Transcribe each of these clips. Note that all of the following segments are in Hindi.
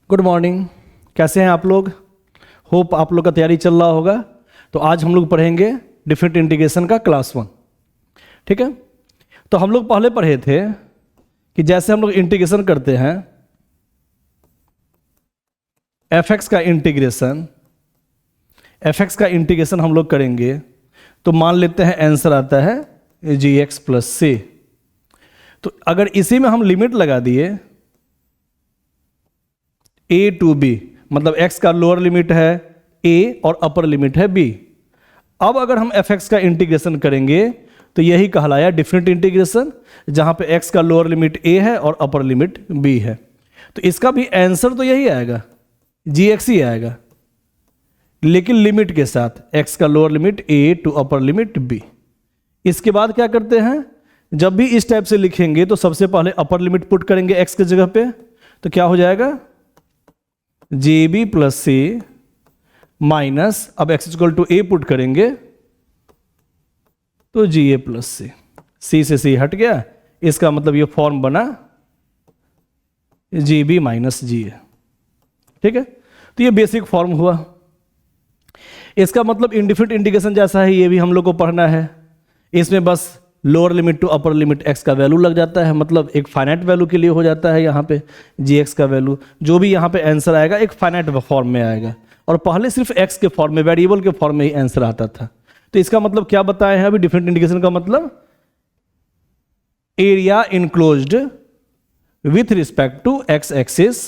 Good morning. कैसे हैं आप लोग? होप आप लोग का तैयारी चल रहा होगा। तो आज हम लोग पढ़ेंगे डिफरेंट इंटीग्रेशन का क्लास 1। ठीक है, तो हम लोग पहले पढ़े थे कि जैसे हम लोग इंटीग्रेशन करते हैं fx का इंटीग्रेशन हम लोग करेंगे तो मान लेते हैं आंसर आता है gx प्लस c। तो अगर इसी में हम लिमिट लगा दिए a टू b, मतलब x का लोअर लिमिट है a और अपर लिमिट है b। अब अगर हम fx का इंटीग्रेशन करेंगे तो यही कहलाया डिफरेंट इंटीग्रेशन, जहां पे x का लोअर लिमिट a है और अपर लिमिट b है। तो इसका भी आंसर तो यही आएगा, gx ही आएगा, लेकिन लिमिट के साथ x का lower limit a to upper limit b। इसके बाद क्या करते हैं, जब भी इस टाइप से लिखेंगे तो सबसे पहले अपर लिमिट पुट करेंगे x के जगह पे, तो क्या हो जाएगा jb प्लस c माइनस, अब x equal to a put करेंगे तो ga प्लस c। c से c हट गया, इसका मतलब ये फॉर्म बना jb माइनस ga। ठीक है, तो ये बेसिक फॉर्म हुआ। इसका मतलब इंडिफरेंट इंटीग्रेशन जैसा है, ये भी हम लोग को पढ़ना है। इसमें बस lower limit to upper limit x का वैल्यू लग जाता है, मतलब एक फाइनाइट वैल्यू के लिए हो जाता है। यहाँ पे gx का वैल्यू जो भी यहाँ पे आंसर आएगा एक फाइनाइट फॉर्म में आएगा, और पहले सिर्फ x के फॉर्म में, वेरिएबल के फॉर्म में ही आंसर आता था। तो इसका मतलब क्या बताए हैं अभी डिफरेंट इंटीग्रेशन का मतलब, area enclosed with respect to x axis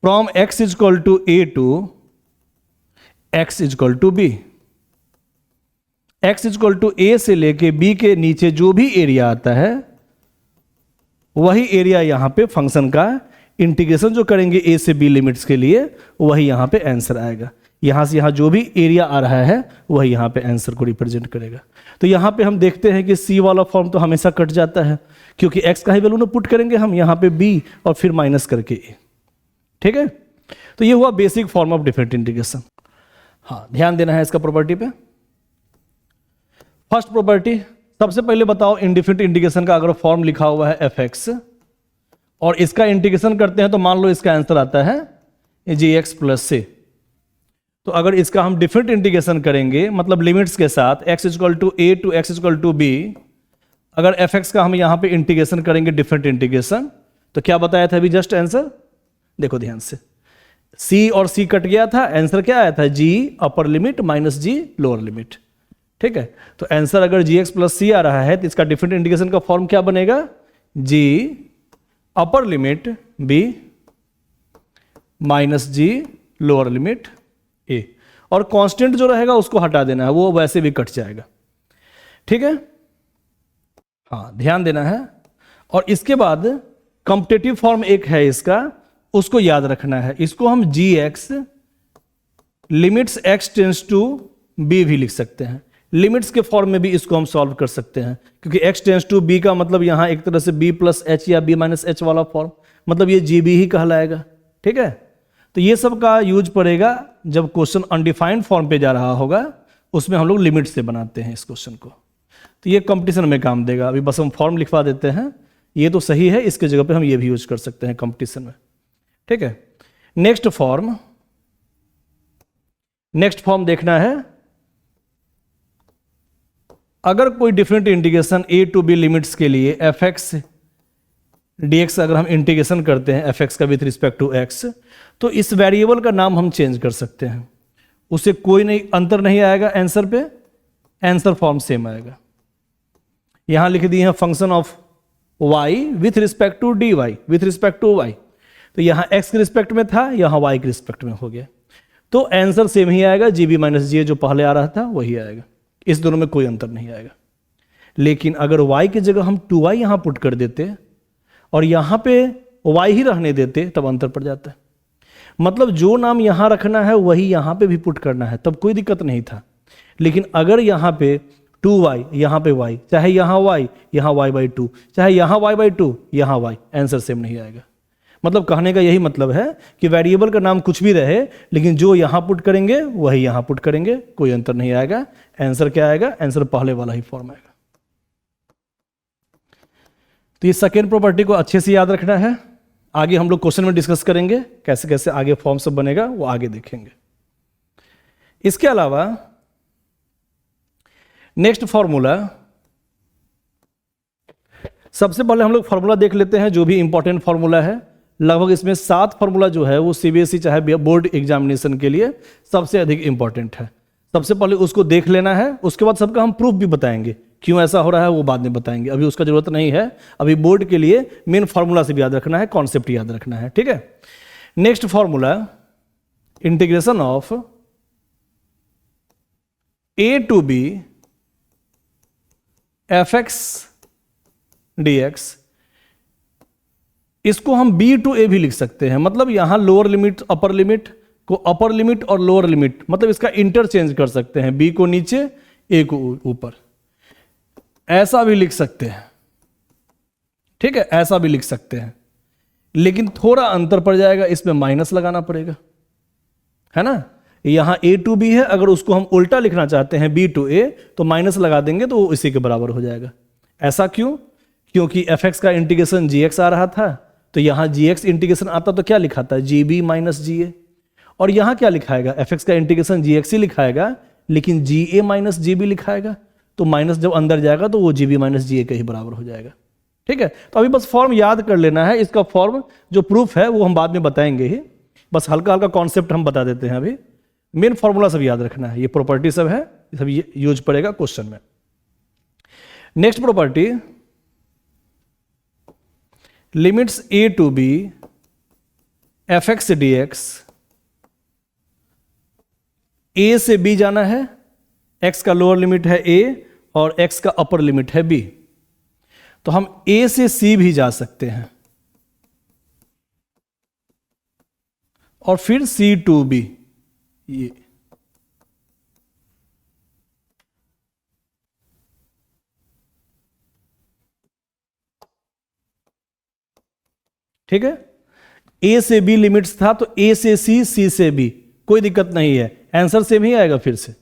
from x equal to a to x equal to b। x equal to a से लेके b के नीचे जो भी एरिया आता है वही एरिया यहां पे फंक्शन का इंटीग्रेशन जो करेंगे a से b लिमिट्स के लिए, वही यहां पे आंसर आएगा। यहां से यहां जो भी एरिया आ रहा है वही यहां पे आंसर को रिप्रेजेंट करेगा। तो यहां पे हम देखते हैं कि c वाला फॉर्म तो हमेशा कट जाता है, क्योंकि x का ही वैल्यू ना पुट करेंगे हम यहां पे b और फिर माइनस करके a। ठीक है, तो ये हुआ basic form of different integration. हाँ, ध्यान देना है इसका प्रॉपर्टी पे। फर्स्ट प्रॉपर्टी, सबसे पहले बताओ इंडिफरेंट इंटीग्रेशन का अगर फॉर्म लिखा हुआ है fx और इसका इंटीग्रेशन करते हैं तो मान लो इसका आंसर आता है gx प्लस c। तो अगर इसका हम डिफरेंट इंटीग्रेशन करेंगे, मतलब लिमिट्स के साथ x equal to a to x equal to b, अगर fx का हम यहां पे इंटीग्रेशन करेंगे डिफरेंट इंटीग्रेशन, तो क्या बताया था अभी जस्ट आंसर, देखो ध्यान से, c और c कट गया था, आंसर क्या आया था g upper limit minus g lower limit. ठीक है, तो आंसर अगर gx प्लस c आ रहा है तो इसका डिफरेंट इंटीग्रेशन का फॉर्म क्या बनेगा, g upper limit b minus g lower limit a, और कांस्टेंट जो रहेगा उसको हटा देना है, वो वैसे भी कट जाएगा। ठीक है, हाँ ध्यान देना है। और इसके बाद कॉम्पिटिटिव फॉर्म एक है इसका, उसको याद रखना है। इसको हम gx limits x tends to b भी लिख सकते हैं। लिमिट्स के फॉर्म में भी इसको हम सॉल्व कर सकते हैं, क्योंकि x टेंस टू b का मतलब यहां एक तरह से b प्लस h या b माइनस h वाला फॉर्म, मतलब ये gb ही कहलाएगा। ठीक है, तो ये सब का यूज पड़ेगा जब क्वेश्चन अनडिफाइंड फॉर्म पे जा रहा होगा, उसमें हम लोग लिमिट से बनाते हैं इस क्वेश्चन को। तो ये कंपटीशन में काम देगा। अभी बस हम फॉर्म लिखवा देते हैं, ये तो सही है, इसके जगह पे हम ये भी यूज कर सकते हैं कंपटीशन में। ठीक है, नेक्स्ट फॉर्म देखना है। अगर कोई different integration a to b limits के लिए fx dx अगर हम इंटीग्रेशन करते हैं fx का विथ रिस्पेक्ट टू x, तो इस वेरिएबल का नाम हम चेंज कर सकते हैं, उससे कोई नहीं अंतर नहीं आएगा आंसर पे, आंसर फॉर्म सेम आएगा। यहां लिख दिए हैं function of y with respect to dy with respect to y, तो यहां x के रिस्पेक्ट में था, यहां y के रिस्पेक्ट में हो गया, तो आंसर सेम ही आएगा, gb माइनस ga जो पहले आ रहा था वही आएगा, इस दोनों में कोई अंतर नहीं आएगा। लेकिन अगर y की जगह हम 2y यहां पुट कर देते और यहां पे y ही रहने देते, तब अंतर पड़ जाता है। मतलब जो नाम यहां रखना है वही यहां पे भी पुट करना है, तब कोई दिक्कत नहीं था। लेकिन अगर यहां पे 2y यहां पे y, चाहे यहां y यहां y/2, चाहे यहां y/2 यहां y, आंसर सेम नहीं आएगा। मतलब कहने का यही मतलब है कि वेरिएबल का नाम कुछ भी रहे, लेकिन जो यहां पुट करेंगे वही यहां पुट करेंगे, कोई अंतर नहीं आएगा। आंसर क्या आएगा, आंसर पहले वाला ही फॉर्म आएगा। तो ये सेकेंड प्रॉपर्टी को अच्छे से याद रखना है। आगे हम लोग क्वेश्चन में डिस्कस करेंगे कैसे कैसे आगे फॉर्म सब बनेगा, वो आगे देखेंगे। इसके अलावा नेक्स्ट फॉर्मूला, सबसे पहले हम लोग फॉर्मूला देख लेते हैं जो भी इंपॉर्टेंट फॉर्मूला है। लगभग इसमें 7 फॉर्मूला जो है वो सीबीएसई चाहे बोर्ड एग्जामिनेशन के लिए सबसे अधिक इंपॉर्टेंट है। सबसे पहले उसको देख लेना है, उसके बाद सबका हम प्रूफ भी बताएंगे, क्यों ऐसा हो रहा है वो बाद में बताएंगे, अभी उसका जरूरत नहीं है। अभी बोर्ड के लिए मेन फॉर्मूला से भी याद रखना है, कॉन्सेप्ट याद रखना है, ठीक है। Next formula, integration of a to b f x d x, इसको हम b टू a भी लिख सकते हैं। मतलब यहां लोअर लिमिट अपर लिमिट को अपर लिमिट और लोअर लिमिट, मतलब इसका इंटरचेंज कर सकते हैं, b को नीचे a को ऊपर, ऐसा भी लिख सकते हैं, ठीक है, ऐसा भी लिख सकते हैं। लेकिन थोड़ा अंतर पड़ जाएगा, इसमें माइनस लगाना पड़ेगा, है ना। यहां a टू b है, अगर उसको हम उल्टा लिखना चाहते हैं b टू a तो माइनस लगा देंगे तो वो इसी के बराबर हो जाएगा। ऐसा क्यों? क्योंकि fx का इंटीग्रेशन gx आ रहा था, तो यहां gx इंटीग्रेशन आता तो क्या लिखा था, gb माइनस ga, और यहां क्या लिखाएगा, fx का इंटीग्रेशन gx ही लिखाएगा, लेकिन ga माइनस gb लिखाएगा, तो माइनस जब अंदर जाएगा तो वो gb माइनस ga के ही बराबर हो जाएगा, ठीक है। तो अभी बस फॉर्म याद कर लेना है, इसका फॉर्म जो प्रूफ है वो हम बाद में बताएंगे ही, बस हल्का हल्का कॉन्सेप्ट हम बता देते हैं। अभी मेन फॉर्मूला सब याद रखना है, ये प्रॉपर्टी सब है, सब ये यूज पड़ेगा क्वेश्चन में। Next property, limits a to b f x d x, a से b जाना है, x का लोअर लिमिट है a और x का अपर लिमिट है b, तो हम a से c भी जा सकते हैं और फिर c टू b, ये ठीक है। a से b लिमिट्स था तो a से c, c से b, कोई दिक्कत नहीं है, आंसर सेम ही आएगा फिर से।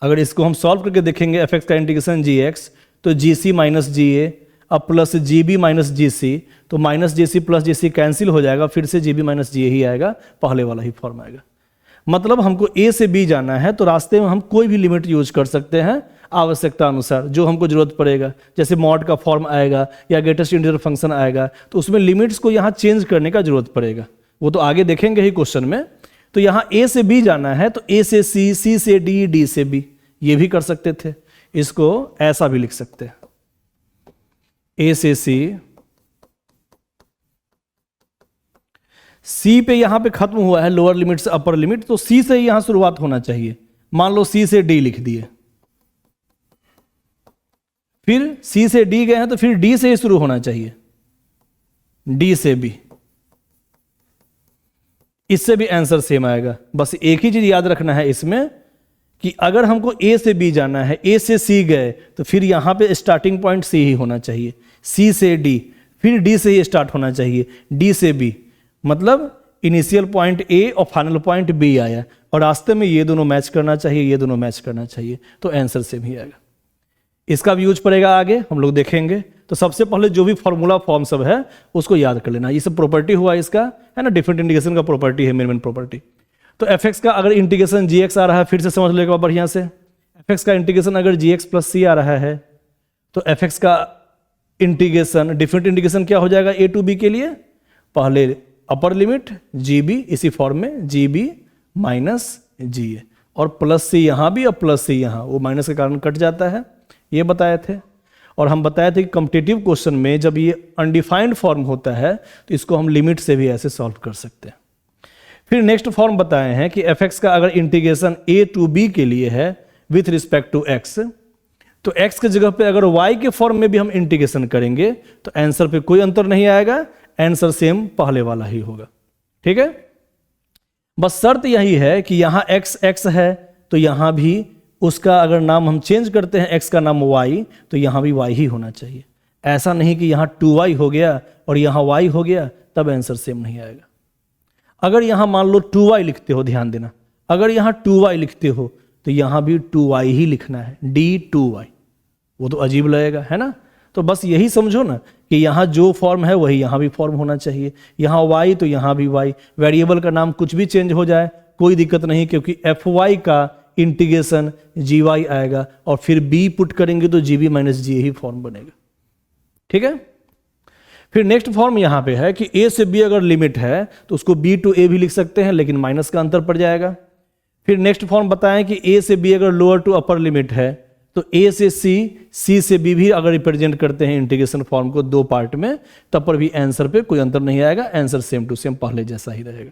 अगर इसको हम सॉल्व करके देखेंगे एफ एक्स का इंटीग्रेशन gx, तो gc माइनस ga अब प्लस gb माइनस gc, तो minus gc plus gc cancel हो जाएगा, फिर से gb माइनस ga ही आएगा, पहले वाला ही फॉर्म आएगा। मतलब हमको a से b जाना है तो रास्ते में हम कोई भी लिमिट यूज कर सकते हैं आवश्यकता अनुसार, जो हमको जरूरत पड़ेगा। जैसे मॉड का फॉर्म आएगा या ग्रेटेस्ट इंटीजर फंक्शन आएगा तो उसमें लिमिट्स को यहाँ चेंज करने का जरूरत पड़ेगा, वो तो आगे देखेंगे ही क्वेश्चन में। तो यहाँ a से b जाना है तो a से c, c से d, d से b, ये भी कर सकते थे। इसको ऐसा भी लिख सकते हैं, a से c, c पे यहां पे खत्म हुआ है लोअर लिमिट से अपर लिमिट, तो c से ही यहां शुरुआत होना चाहिए। मान लो c से d लिख दिए, फिर c से d गए हैं तो फिर d से ही शुरू होना चाहिए, d से b, इससे भी आंसर सेम आएगा। बस एक ही चीज याद रखना है इसमें कि अगर हमको a से b जाना है, a से c गए तो फिर यहां पे स्टार्टिंग पॉइंट c ही होना चाहिए, c से d, फिर d से ही स्टार्ट होना चाहिए, d से b, मतलब इनिशियल पॉइंट a और फाइनल पॉइंट b आया, और रास्ते में ये दोनों मैच करना चाहिए, ये दोनों मैच करना चाहिए, तो आंसर सेम ही आएगा। इसका भी यूज पड़ेगा आगे हम लोग देखेंगे। तो सबसे पहले जो भी फॉर्मूला फॉर्म सब है उसको याद कर लेना। ये सब प्रॉपर्टी हुआ इसका, है ना, डिफरेंट इंटीग्रेशन का प्रॉपर्टी है, मेन प्रॉपर्टी। तो एफ एक्स का अगर इंटीग्रेशन gx आ रहा है, फिर से समझ लेगा बढ़िया से, एफ एक्स का इंटीग्रेशन अगर gx प्लस c आ रहा है तो एफ एक्स का इंटीग्रेशन, डिफरेंट इंटीग्रेशन क्या हो जाएगा a टू b के लिए, पहले अपर लिमिट gb, इसी फॉर्म में gb माइनस ga, और प्लस c यहाँ भी और प्लस c यहाँ, वो माइनस के कारण कट जाता है, ये बताए थे। और हम बताए थे कि कॉम्पिटिटिव क्वेश्चन में जब ये अनडिफाइंड फॉर्म होता है तो इसको हम लिमिट से भी ऐसे सॉल्व कर सकते हैं। फिर नेक्स्ट फॉर्म बताए हैं कि एफ एक्स का अगर इंटीग्रेशन a टू b के लिए है विथ रिस्पेक्ट टू x, तो x के जगह पे अगर y के फॉर्म में भी हम इंटीग्रेशन करेंगे तो आंसर पे कोई अंतर नहीं आएगा, आंसर सेम पहले वाला ही होगा, ठीक है। बस शर्त यही है कि यहां x x है तो यहां भी उसका अगर नाम हम चेंज करते हैं, x का नाम y, तो यहां भी y ही होना चाहिए। ऐसा नहीं कि यहां 2y हो गया और यहां y हो गया, तब आंसर सेम नहीं आएगा। अगर यहां मान लो 2y लिखते हो, ध्यान देना, अगर यहां 2y लिखते हो तो यहां भी 2y ही लिखना है, d2y, वो तो अजीब लगेगा, है ना। तो बस यही समझो ना कि यहाँ जो फॉर्म है वही यहाँ भी फॉर्म होना चाहिए, यहाँ y तो यहाँ भी y। वेरिएबल का नाम कुछ भी चेंज हो जाए कोई दिक्कत नहीं, क्योंकि fy का इंटीग्रेशन gy आएगा और फिर b पुट करेंगे तो gb माइनस g ही फॉर्म बनेगा। ठीक है, फिर नेक्स्ट फॉर्म यहाँ पे है कि a से b अगर लिमिट है तो उसको b टू a भी लिख सकते हैं, लेकिन माइनस का अंतर पड़ जाएगा। फिर नेक्स्ट फॉर्म बताएं कि a से b अगर लोअर टू अपर लिमिट है तो a से c, c से b भी अगर रिप्रेजेंट करते हैं इंटीग्रेशन फॉर्म को दो पार्ट में, तब पर भी आंसर पे कोई अंतर नहीं आएगा, आंसर सेम टू सेम पहले जैसा ही रहेगा।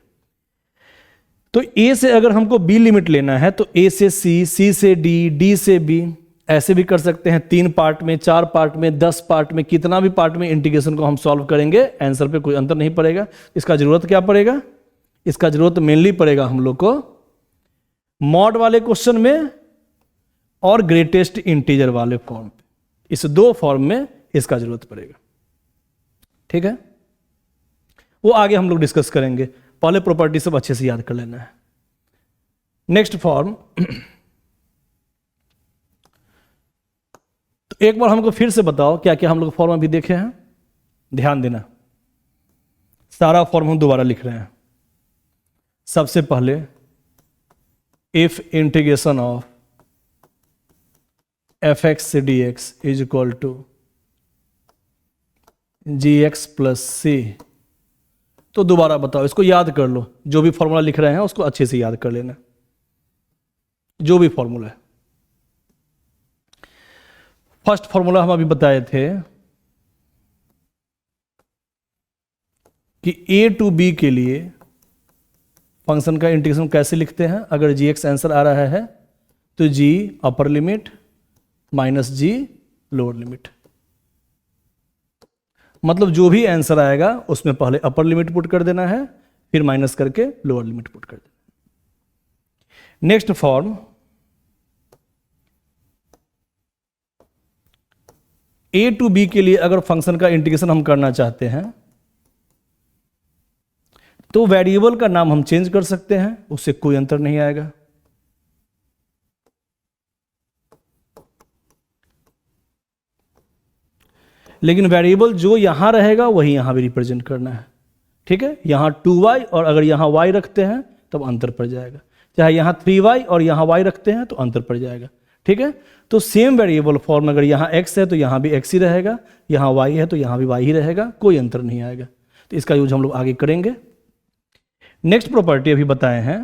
तो a से अगर हमको b लिमिट लेना है तो a से c, c से d, d से b, ऐसे भी कर सकते हैं 3 पार्ट में, 4 पार्ट में, 10 पार्ट में, कितना भी पार्ट में इंटीग्रेशन को हम सॉल्व करेंगे आंसर पे कोई अंतर नहीं पड़ेगा। इसका जरूरत क्या पड़ेगा, इसका जरूरत मेनली पड़ेगा हम लोग को मॉड वाले क्वेश्चन में और ग्रेटेस्ट इंटीजर वाले फॉर्म पे, इस दो फॉर्म में इसका जरूरत पड़ेगा। ठीक है, वो आगे हम लोग डिस्कस करेंगे, पहले प्रॉपर्टी सब अच्छे से याद कर लेना है। नेक्स्ट फॉर्म, तो एक बार हमको फिर से बताओ क्या क्या हम लोग फॉर्म अभी देखे हैं, ध्यान देना, सारा फॉर्म हम दोबारा लिख रहे हैं। सबसे पहले इफ इंटीग्रेशन ऑफ fx से dx is equal to gx plus c, तो दोबारा बताओ, इसको याद कर लो, जो भी फॉर्मूला लिख रहे हैं उसको अच्छे से याद कर लेना, जो भी फॉर्मूला है। फर्स्ट फॉर्मूला हम अभी बताए थे कि a टू b के लिए फंक्शन का इंटीग्रेशन कैसे लिखते हैं। अगर gx आंसर आ रहा है तो g upper limit minus g lower limit, मतलब जो भी आंसर आएगा उसमें पहले अपर लिमिट पुट कर देना है, फिर माइनस करके लोअर लिमिट पुट कर देना। Next form, a to b के लिए अगर फंक्शन का इंटीग्रेशन हम करना चाहते हैं तो वेरिएबल का नाम हम चेंज कर सकते हैं, उससे कोई अंतर नहीं आएगा। लेकिन वेरिएबल जो यहां रहेगा वही यहां भी रिप्रेजेंट करना है। ठीक है, यहां 2y और अगर यहां y रखते हैं तब अंतर पड़ जाएगा, चाहे यहां 3y और यहां y रखते हैं तो अंतर पड़ जाएगा। ठीक है, तो सेम वेरिएबल फॉर्म, अगर यहां x है तो यहां भी x ही रहेगा, यहां y है तो यहां भी y ही रहेगा, कोई अंतर नहीं आएगा। तो इसका यूज हम लोग आगे करेंगे। नेक्स्ट प्रॉपर्टी अभी बताए हैं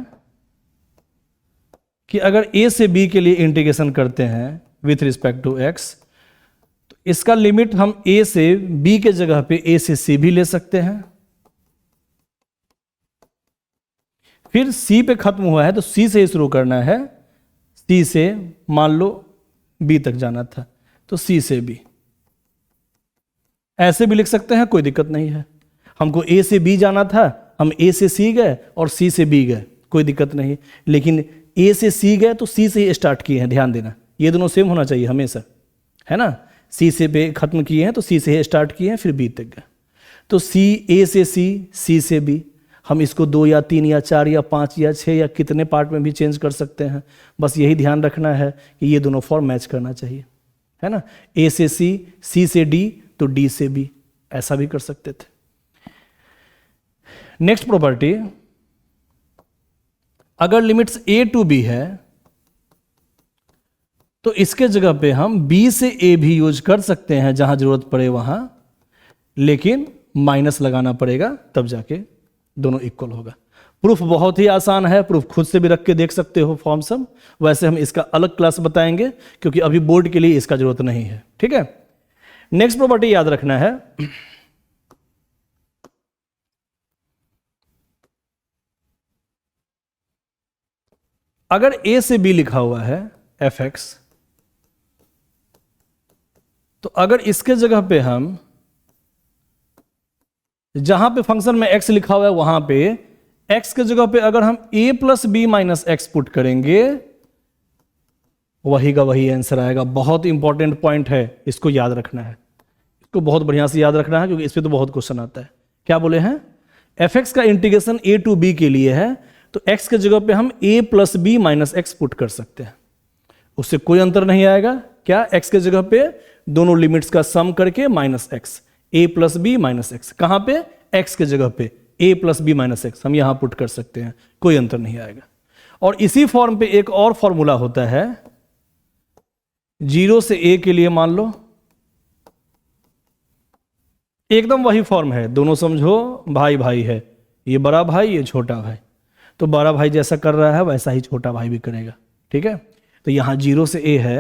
कि अगर a से b के लिए इंटीग्रेशन करते हैं विथ रिस्पेक्ट टू x, तो इसका लिमिट हम a से b के जगह पे a से c भी ले सकते हैं। फिर c पे खत्म हुआ है तो c से ही शुरू करना है, c से मान लो b तक जाना था तो c से b, ऐसे भी लिख सकते हैं, कोई दिक्कत नहीं है। हमको a से b जाना था, हम a से c गए और c से b गए, कोई दिक्कत नहीं। लेकिन a से c गए तो c से ही स्टार्ट किए हैं, ध्यान देना, ये दोनों सेम होना चाहिए हमेशा, है ना। c से b खत्म किए हैं तो c से ही स्टार्ट किए हैं, फिर b तक गए। तो a से c से b, हम इसको 2 या 3 या 4 या 5 या 6 या कितने पार्ट में भी चेंज कर सकते हैं। बस यही ध्यान रखना है कि ये दोनों फॉर्म मैच करना चाहिए, है ना। a से c से d तो d से b, ऐसा भी कर सकते थे। नेक्स्ट प्रॉपर्टी, अगर लिमिट्स a टू b है तो इसके जगह पे हम b से a भी यूज कर सकते हैं जहां जरूरत पड़े वहां, लेकिन माइनस लगाना पड़ेगा, तब जाके दोनों इक्वल होगा। प्रूफ बहुत ही आसान है, प्रूफ खुद से भी रख के देख सकते हो फॉर्म सब। वैसे हम इसका अलग क्लास बताएंगे क्योंकि अभी बोर्ड के लिए इसका जरूरत नहीं है। ठीक है, नेक्स्ट प्रॉपर्टी याद रखना है, अगर a से b लिखा हुआ है fx, तो अगर इसके जगह पे हम जहां पे फंक्शन में x लिखा हुआ है वहां पे x के जगह पे अगर हम a plus b minus x put करेंगे, वही का वही आंसर आएगा। बहुत इंपॉर्टेंट पॉइंट है, इसको याद रखना है, इसको बहुत बढ़िया से याद रखना है क्योंकि इस पे तो बहुत क्वेश्चन आता है। क्या बोले हैं, fx का इंटीग्रेशन a टू b के लिए है तो x के जगह पे हम a plus b minus x put कर सकते हैं, उससे कोई अंतर नहीं आएगा। क्या, x के जगह पे दोनों लिमिट्स का सम करके माइनस एक्स, ए प्लस बी माइनस एक्स, कहां पे, एक्स के जगह पे ए प्लस बी माइनस एक्स हम यहां पुट कर सकते हैं, कोई अंतर नहीं आएगा। और इसी फॉर्म पे एक और फॉर्मूला होता है, 0 से a के लिए मान लो एकदम वही फॉर्म है, दोनों समझो भाई भाई है, ये बड़ा भाई ये छोटा भाई, तो बड़ा भाई जैसा कर रहा है वैसा ही छोटा भाई भी करेगा, ठीक है। तो यहां 0 से a है,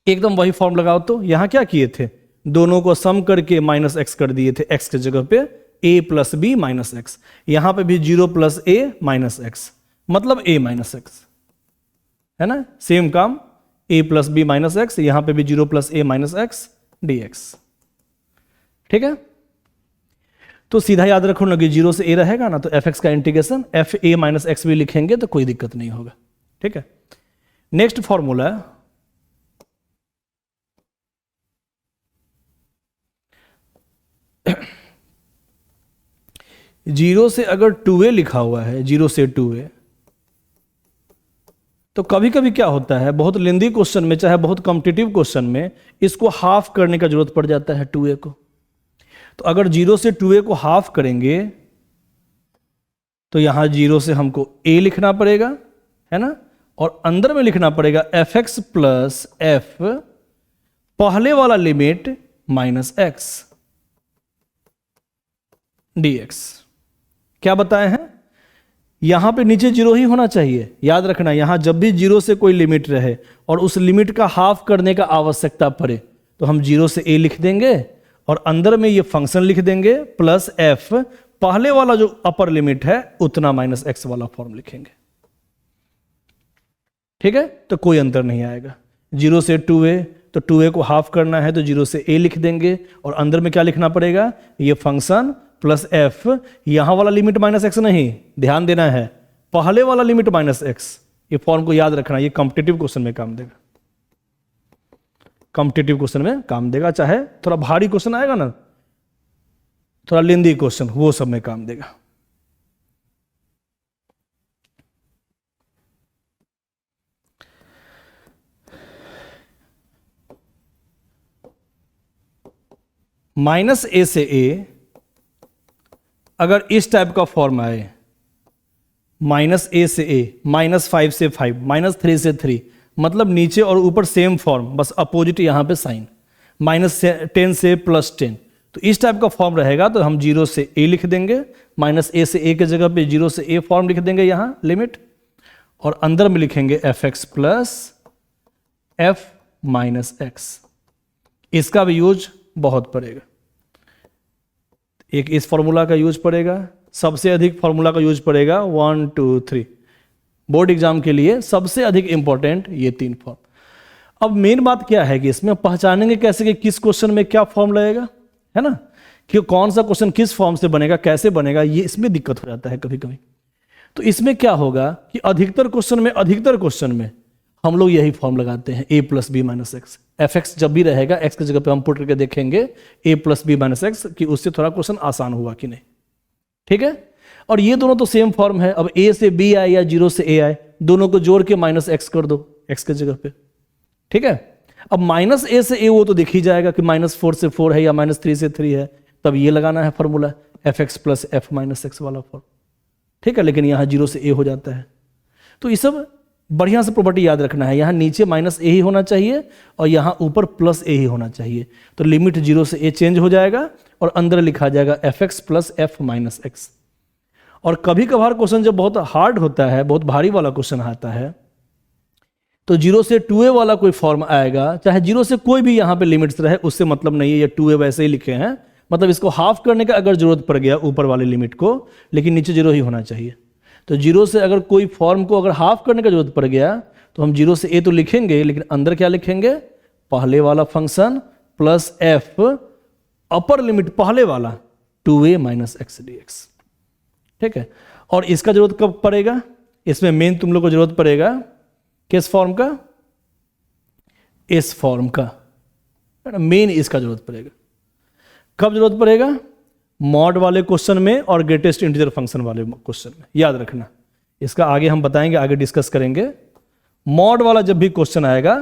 एकदम वही फॉर्म लगाओ। तो यहां क्या किए थे, दोनों को सम करके माइनस एक्स कर दिए थे, एक्स के जगह पे a plus b minus x, यहां पे भी 0 प्लस a माइनस एक्स, मतलब a माइनस एक्स, है ना, सेम काम, a plus b minus x, यहां पे भी 0 plus a minus x dx, ठीक है। तो सीधा याद रखो ना कि 0 से a रहेगा ना, तो fx का integration f a minus x भी लिखेंगे तो कोई दिक्कत नहीं होगा, ठीक है। नेक्स्ट फॉर्मूला, जीरो से अगर 2a लिखा हुआ है, 0 से 2a, तो कभी कभी क्या होता है, बहुत लेंदी क्वेश्चन में, चाहे बहुत कॉम्पिटिटिव क्वेश्चन में, इसको हाफ करने का जरूरत पड़ जाता है 2a को। तो अगर 0 से 2a को हाफ करेंगे तो यहां 0 से हमको a लिखना पड़ेगा, है ना, और अंदर में लिखना पड़ेगा fx प्लस f, पहले वाला लिमिट माइनस एक्स dx। क्या बताए हैं, यहां पे नीचे 0 ही होना चाहिए, याद रखना, यहां जब भी 0 से कोई लिमिट रहे और उस लिमिट का हाफ करने का आवश्यकता पड़े तो हम 0 से a लिख देंगे और अंदर में ये फंक्शन लिख देंगे प्लस f, पहले वाला जो अपर लिमिट है उतना माइनस एक्स वाला फॉर्म लिखेंगे, ठीक है। तो कोई अंतर नहीं आएगा, 0 से 2a, तो 2a को हाफ करना है तो 0 से a लिख देंगे और अंदर में क्या लिखना पड़ेगा, ये फंक्शन प्लस f, यहां वाला लिमिट माइनस एक्स नहीं, ध्यान देना है, पहले वाला लिमिट माइनस एक्स। ये फॉर्म को याद रखना, ये कॉम्पिटिटिव क्वेश्चन में काम देगा, कॉम्पिटिटिव क्वेश्चन में काम देगा, चाहे थोड़ा भारी क्वेश्चन आएगा ना, थोड़ा लेंदी क्वेश्चन, वो सब में काम देगा। माइनस a से a अगर इस टाइप का फॉर्म आए, माइनस a से a, माइनस 5 से 5, माइनस 3 से 3, मतलब नीचे और ऊपर सेम फॉर्म, बस अपोजिट यहां पे साइन, माइनस 10 से प्लस 10, तो इस टाइप का फॉर्म रहेगा तो हम 0 से a लिख देंगे, माइनस a से a के जगह पे 0 से a फॉर्म लिख देंगे यहां लिमिट, और अंदर में लिखेंगे fx plus f minus x. इसका भी यूज बहुत पड़ेगा, एक इस फॉर्मूला का यूज पड़ेगा, सबसे अधिक फॉर्मूला का यूज पड़ेगा 1 2 3, बोर्ड एग्जाम के लिए सबसे अधिक इंपॉर्टेंट ये 3 फॉर्म। अब मेन बात क्या है कि इसमें पहचानेंगे कैसे कि किस क्वेश्चन में क्या फॉर्म लगेगा, है ना, कि कौन सा क्वेश्चन किस फॉर्म से बनेगा, कैसे बनेगा, ये इसमें दिक्कत हो जाता है कभी कभी। तो इसमें क्या होगा कि अधिकतर क्वेश्चन में हम लोग यही फॉर्म लगाते हैं, a plus b minus x, f x जब भी रहेगा एक्स की जगह पे हम पुट करके देखेंगे a plus b minus x, कि उससे थोड़ा क्वेश्चन आसान हुआ कि नहीं, ठीक है। और ये दोनों तो सेम फॉर्म है, अब a से b आए या 0 से a आए, दोनों को जोड़ के माइनस एक्स कर दो x के जगह पे, ठीक है। अब माइनस a से a वो तो दिख ही जाएगा कि माइनस 4 से 4 है या माइनस 3 से 3 है, तब ये लगाना है formula F x plus F minus x वाला फॉर्म, ठीक है। लेकिन यहाँ 0 से a हो जाता है, तो ये सब बढ़िया से प्रॉपर्टी याद रखना है, यहाँ नीचे माइनस a ही होना चाहिए और यहाँ ऊपर प्लस a ही होना चाहिए, तो लिमिट 0 से a चेंज हो जाएगा और अंदर लिखा जाएगा F x plus F minus x. और कभी कभार क्वेश्चन जब बहुत हार्ड होता है, बहुत भारी वाला क्वेश्चन आता है, तो 0 से 2a वाला कोई फॉर्म आएगा, चाहे 0 से कोई भी यहाँ पे लिमिट्स रहे, उससे मतलब नहीं है, ये 2a वैसे ही लिखे हैं, मतलब इसको हाफ करने का अगर जरूरत पड़ गया ऊपर वाले लिमिट को, लेकिन नीचे 0 ही होना चाहिए। तो 0 से अगर कोई फॉर्म को अगर हाफ करने का जरूरत पड़ गया तो हम 0 से a तो लिखेंगे, लेकिन अंदर क्या लिखेंगे, पहले वाला function plus f, upper limit पहले वाला 2a माइनस एक्स dx, ठीक है। और इसका जरूरत कब पड़ेगा, इसमें मेन तुम लोग को जरूरत पड़ेगा किस फॉर्म का, इस फॉर्म का, मेन इसका जरूरत पड़ेगा। कब जरूरत पड़ेगा, मॉड वाले क्वेश्चन में और ग्रेटेस्ट इंटीजर फंक्शन वाले क्वेश्चन में, याद रखना। इसका आगे हम बताएंगे, आगे डिस्कस करेंगे। मॉड वाला जब भी क्वेश्चन आएगा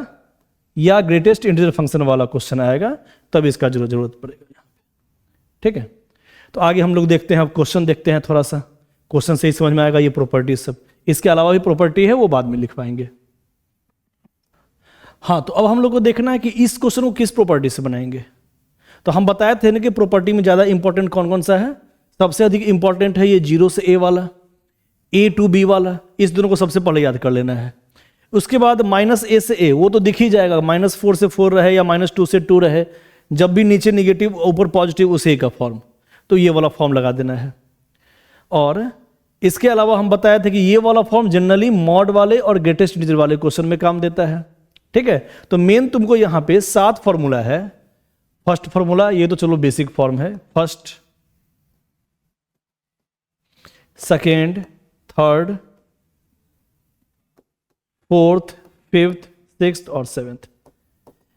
या ग्रेटेस्ट इंटीजर फंक्शन वाला क्वेश्चन आएगा तब इसका जरूरत पड़ेगा यहाँ पे। ठीक है, तो आगे हम लोग देखते हैं, अब क्वेश्चन देखते हैं थोड़ा सा, क्वेश्चन से ही समझ में आएगा ये प्रॉपर्टी सब। इसके अलावा भी प्रॉपर्टी है वो बाद में लिख पाएंगे। हाँ, तो अब हम लोग को देखना है कि इस क्वेश्चन को किस प्रॉपर्टी से बनाएंगे। तो हम बताए थे ना कि प्रॉपर्टी में ज्यादा इंपॉर्टेंट कौन कौन सा है। सबसे अधिक इंपॉर्टेंट है ये 0 से a वाला, a to b वाला, इस दोनों को सबसे पहले याद कर लेना है। उसके बाद -a से a, वो तो दिख ही जाएगा, -4 से 4 रहे या -2 से 2 रहे, जब भी नीचे निगेटिव ऊपर पॉजिटिव उस a का फॉर्म, तो ये वाला फॉर्म लगा देना है। और इसके अलावा हम बताए थे कि ये वाला फॉर्म जनरली मॉड वाले और ग्रेटेस्ट इंटीजर वाले क्वेश्चन में काम देता है। ठीक है, तो मेन तुमको यहां पे 7 फॉर्मूला है। फर्स्ट फॉर्मूला ये तो चलो बेसिक फॉर्म है, first, second, third, fourth, fifth, sixth और सेवेंथ,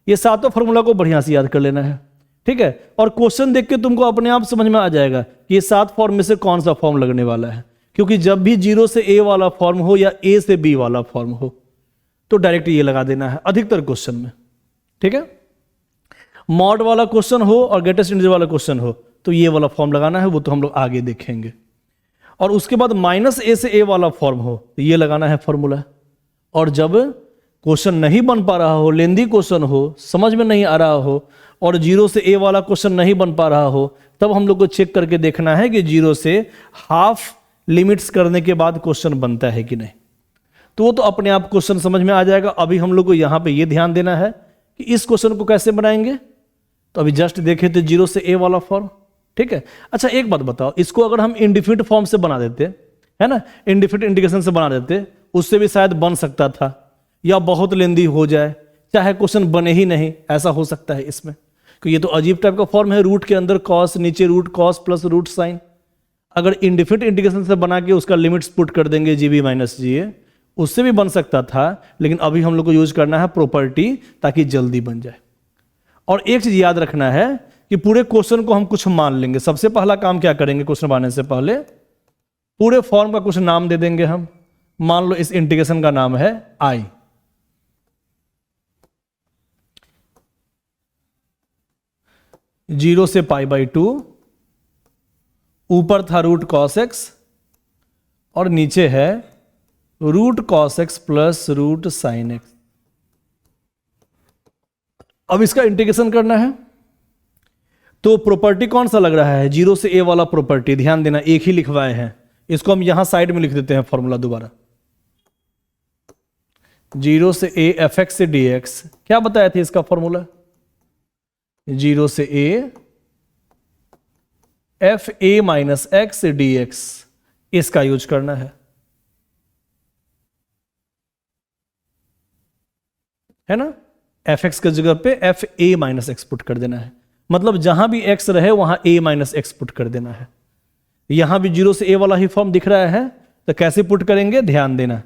ये सातों फॉर्मूला को बढ़िया से याद कर लेना है। ठीक है, और क्वेश्चन देख के तुमको अपने आप समझ में आ जाएगा कि ये 7 फॉर्म में से कौन सा फॉर्म लगने वाला है, क्योंकि जब भी 0 से a वाला फॉर्म हो या a से b वाला फॉर्म हो तो डायरेक्ट ये लगा देना है अधिकतर क्वेश्चन में। ठीक है, मॉड वाला क्वेश्चन हो और ग्रेटेस्ट इंटीजर वाला क्वेश्चन हो तो ये वाला फॉर्म लगाना है, वो तो हम लोग आगे देखेंगे। और उसके बाद -a से a वाला फॉर्म हो तो ये लगाना है फॉर्मूला। और जब क्वेश्चन नहीं बन पा रहा हो, लेंदी क्वेश्चन हो, समझ में नहीं आ रहा हो और 0 से a वाला क्वेश्चन नहीं बन पा रहा हो, तब हम लोग को चेक करके देखना है कि 0 से हाफ लिमिट्स करने के बाद क्वेश्चन बनता है कि नहीं। तो वो तो अपने आप क्वेश्चन समझ में आ जाएगा। अभी हम लोग को यहाँ पे ये ध्यान देना है कि इस क्वेश्चन को कैसे बनाएंगे। तो अभी जस्ट देखे थे 0 से a वाला फॉर्म। ठीक है, अच्छा एक बात बताओ, इसको अगर हम इंडिफिनिट फॉर्म से बना देते, है ना, इंडिफिनिट इंटीग्रेशन से बना देते, उससे भी शायद बन सकता था, या बहुत लेंदी हो जाए, चाहे क्वेश्चन बने ही नहीं, ऐसा हो सकता है इसमें। क्योंकि ये तो अजीब टाइप का फॉर्म है, रूट के अंदर कॉस, नीचे root cos plus root sine. अगर इंडिफिनिट इंटीग्रेशन से बना के उसका लिमिट्स पुट कर देंगे जीबी माइनस जीए, उससे भी बन सकता था, लेकिन अभी हम लोग को यूज करना है प्रॉपर्टी ताकि जल्दी बन जाए। और एक चीज याद रखना है कि पूरे क्वेश्चन को हम कुछ मान लेंगे। सबसे पहला काम क्या करेंगे, क्वेश्चन बनाने से पहले पूरे फॉर्म का कुछ नाम दे देंगे हम। मान लो इस इंटीग्रेशन का नाम है i, जीरो से π/2, ऊपर था रूट कॉस एक्स और नीचे है root cos x plus root sine x. अब इसका इंटीग्रेशन करना है, तो प्रॉपर्टी कौन सा लग रहा है, 0 से a वाला प्रॉपर्टी। ध्यान देना, एक ही लिखवाए हैं, इसको हम यहां साइड में लिख देते हैं फॉर्मूला दोबारा। 0 से a fx से dx, क्या बताया था इसका फॉर्मूला, 0 से a f a minus x से dx, इसका यूज करना है ना। fx के जगह पे f a minus x put कर देना है, मतलब जहां भी x रहे वहां a माइनस एक्स पुट कर देना है। यहां भी 0 से a वाला ही फॉर्म दिख रहा है, तो कैसे पुट करेंगे, ध्यान देना,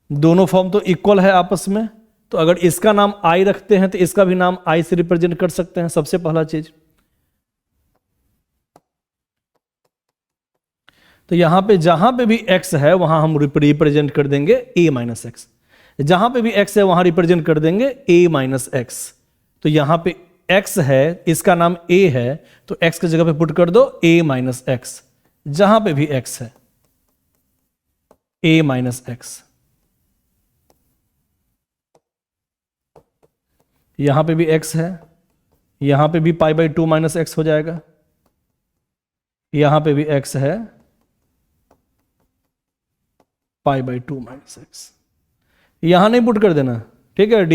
दोनों फॉर्म तो इक्वल है आपस में, तो अगर इसका नाम i रखते हैं तो इसका भी नाम i से रिप्रेजेंट कर सकते हैं। सबसे पहला चीज तो यहां पे जहां पे भी x है वहां हम रिप्रेजेंट कर देंगे a माइनस एक्स, जहां पे भी x है वहां रिप्रेजेंट कर देंगे a माइनस एक्स। तो यहां पे x है, इसका नाम a है, तो x की जगह पे पुट कर दो a माइनस एक्स। जहां पे भी x है a माइनस एक्स, यहां पे भी x है, यहां पे भी π/2 माइनस एक्स हो जाएगा, यहां पे भी x है π/2 माइनस एक्स। यहां नहीं पुट कर देना, ठीक है,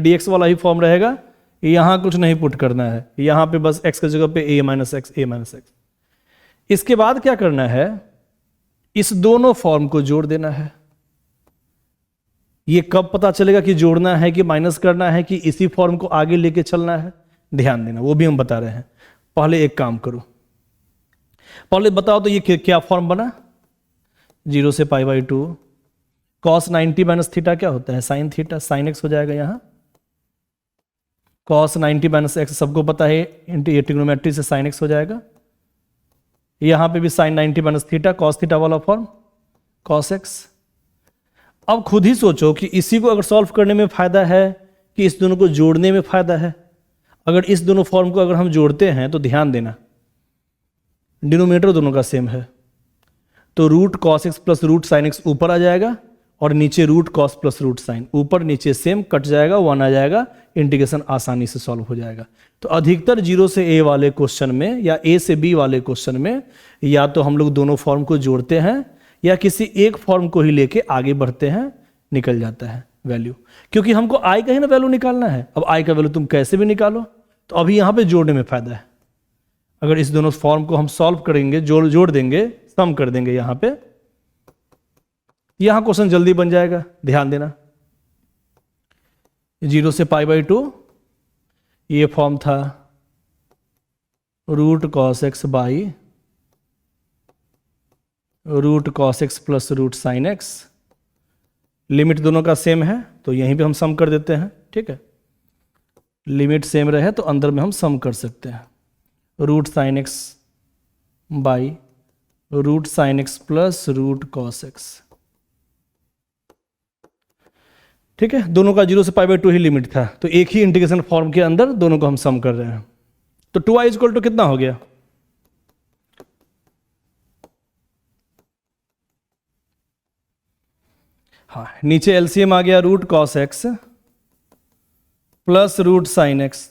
dx वाला ही फॉर्म रहेगा, यहां कुछ नहीं पुट करना है, यहां पे बस x की जगह पे a माइनस एक्स। इसके बाद क्या करना है, इस दोनों फॉर्म को जोड़ देना है। ये कब पता चलेगा कि जोड़ना है कि माइनस करना है कि इसी फॉर्म को आगे लेके चलना है, ध्यान देना, वो भी हम बता रहे हैं। पहले एक काम करो, पहले बताओ तो ये क्या फॉर्म बना, 0 से π/2 cos 90 माइनस थीटा क्या होता है, साइन थीटा, साइन एक्स हो जाएगा। यहां cos 90 माइनस एक्स सबको पता है, ट्रिग्नोमेट्री से साइन एक्स हो जाएगा। यहां पे भी sine 90 minus theta, cos theta वाला फॉर्म cos एक्स। अब खुद ही सोचो कि इसी को अगर सॉल्व करने में फ़ायदा है कि इस दोनों को जोड़ने में फ़ायदा है। अगर इस दोनों फॉर्म को अगर हम जोड़ते हैं तो ध्यान देना, डिनोमिनेटर दोनों का सेम है, तो root cos x plus root sine x ऊपर आ जाएगा और नीचे root cos plus root sine, ऊपर नीचे सेम कट जाएगा, 1 आ जाएगा, इंटीग्रेशन आसानी से सॉल्व हो जाएगा। तो अधिकतर 0 से a वाले क्वेश्चन में या a से b वाले क्वेश्चन में या तो हम लोग दोनों फॉर्म को जोड़ते हैं या किसी एक फॉर्म को ही लेके आगे बढ़ते हैं, निकल जाता है वैल्यू, क्योंकि हमको i का ही ना वैल्यू निकालना है। अब i का वैल्यू तुम कैसे भी निकालो, तो अभी यहाँ पे जोड़ने में फायदा है। अगर इस दोनों फॉर्म को हम सॉल्व करेंगे, जोड़ देंगे, सम कर देंगे यहाँ पे, यहां क्वेश्चन जल्दी बन जाएगा। ध्यान देना, 0 से π/2 ये फॉर्म था root cos x by root cos x plus root sine x. Limit दोनों का सेम है तो यहीं पे हम सम कर देते हैं, ठीक है। लिमिट सेम रहे तो अंदर में हम सम कर सकते हैं, root sine x by root sine x plus root cos x, ठीक है। दोनों का 0 से π/2 ही लिमिट था, तो एक ही इंटीग्रेशन फॉर्म के अंदर दोनों को हम सम कर रहे हैं। तो 2i इक्वल टू कितना हो गया, हाँ नीचे एलसीएम आ गया root cos x plus root sine x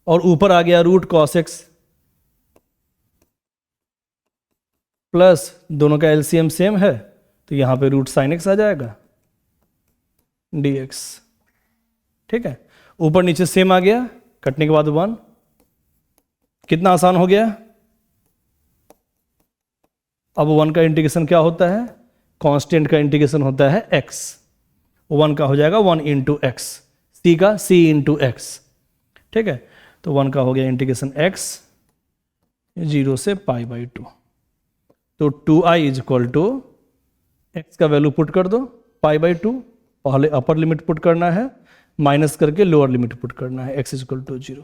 और ऊपर आ गया रूट कॉस एक्स प्लस दोनों का एलसीएम सेम है तो यहां पे रूट साइन एक्स आ जाएगा dx, ठीक है। ऊपर नीचे सेम आ गया, कटने के बाद 1, कितना आसान हो गया। अब 1 का इंटीग्रेशन क्या होता है, कांस्टेंट का इंटीग्रेशन होता है x, 1 का हो जाएगा 1 इंटू एक्स, c का c इंटू एक्स, ठीक है। तो 1 का हो गया इंटीग्रेशन x 0 से π/2, तो 2i is equal to x का वैल्यू पुट कर दो, π/2 पहले अपर लिमिट पुट करना है, माइनस करके लोअर लिमिट पुट करना है, x इज इक्वल टू 0।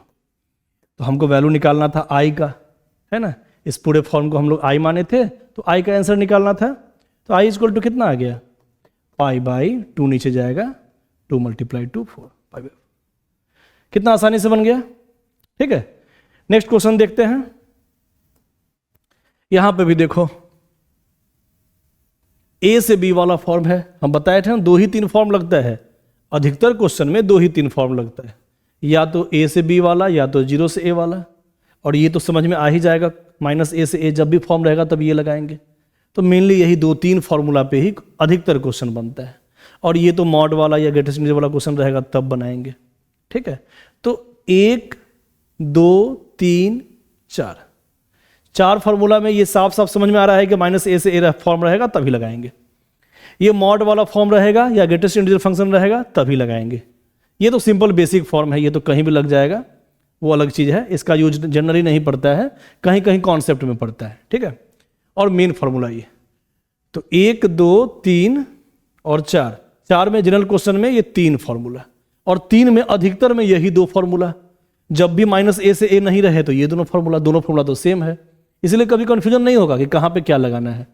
तो हमको वैल्यू निकालना था i का, है ना। इस पूरे फॉर्म को हम लोग i माने थे तो i का आंसर निकालना था। तो i इज इक्वल टू कितना आ गया, π/2 नीचे जाएगा, 2 × 2 4, कितना आसानी से बन गया, ठीक है। नेक्स्ट क्वेश्चन देखते हैं। यहां पे भी देखो a से b वाला फॉर्म है, हम बताए थे ना 2 ही 3 फॉर्म लगता है, अधिकतर क्वेश्चन में 2 ही 3 फॉर्म लगता है, या तो a से b वाला या तो 0 से a वाला। और ये तो समझ में आ ही जाएगा, -a से a जब भी फॉर्म रहेगा तब ये लगाएंगे। तो मेनली यही 2-3 फॉर्मूला पे ही अधिकतर क्वेश्चन बनता है, और ये तो मॉड वाला या ग्रेटेस्ट इंटीजर वाला क्वेश्चन रहेगा तब बनाएंगे, ठीक है। तो 1 2 3 4 फार्मूला में ये साफ साफ समझ में आ रहा है कि -a से a फॉर्म रहेगा तभी लगाएंगे। ये मॉड वाला फॉर्म रहेगा या ग्रेटेस्ट इंटीजर फंक्शन रहेगा तभी लगाएंगे। ये तो सिंपल बेसिक फॉर्म है, ये तो कहीं भी लग जाएगा, वो अलग चीज है, इसका यूज जनरली नहीं पड़ता है, कहीं कहीं कॉन्सेप्ट में पड़ता है, ठीक है। और मेन फॉर्मूला ये, तो 1 2 3 और 4 में जनरल क्वेश्चन में ये 3 फॉर्मूला, और 3 में अधिकतर में यही 2 फॉर्मूला। जब भी -a से a नहीं रहे तो ये दोनों फॉर्मूला तो सेम है, इसलिए कभी कंफ्यूजन नहीं होगा कि कहां पे क्या लगाना है।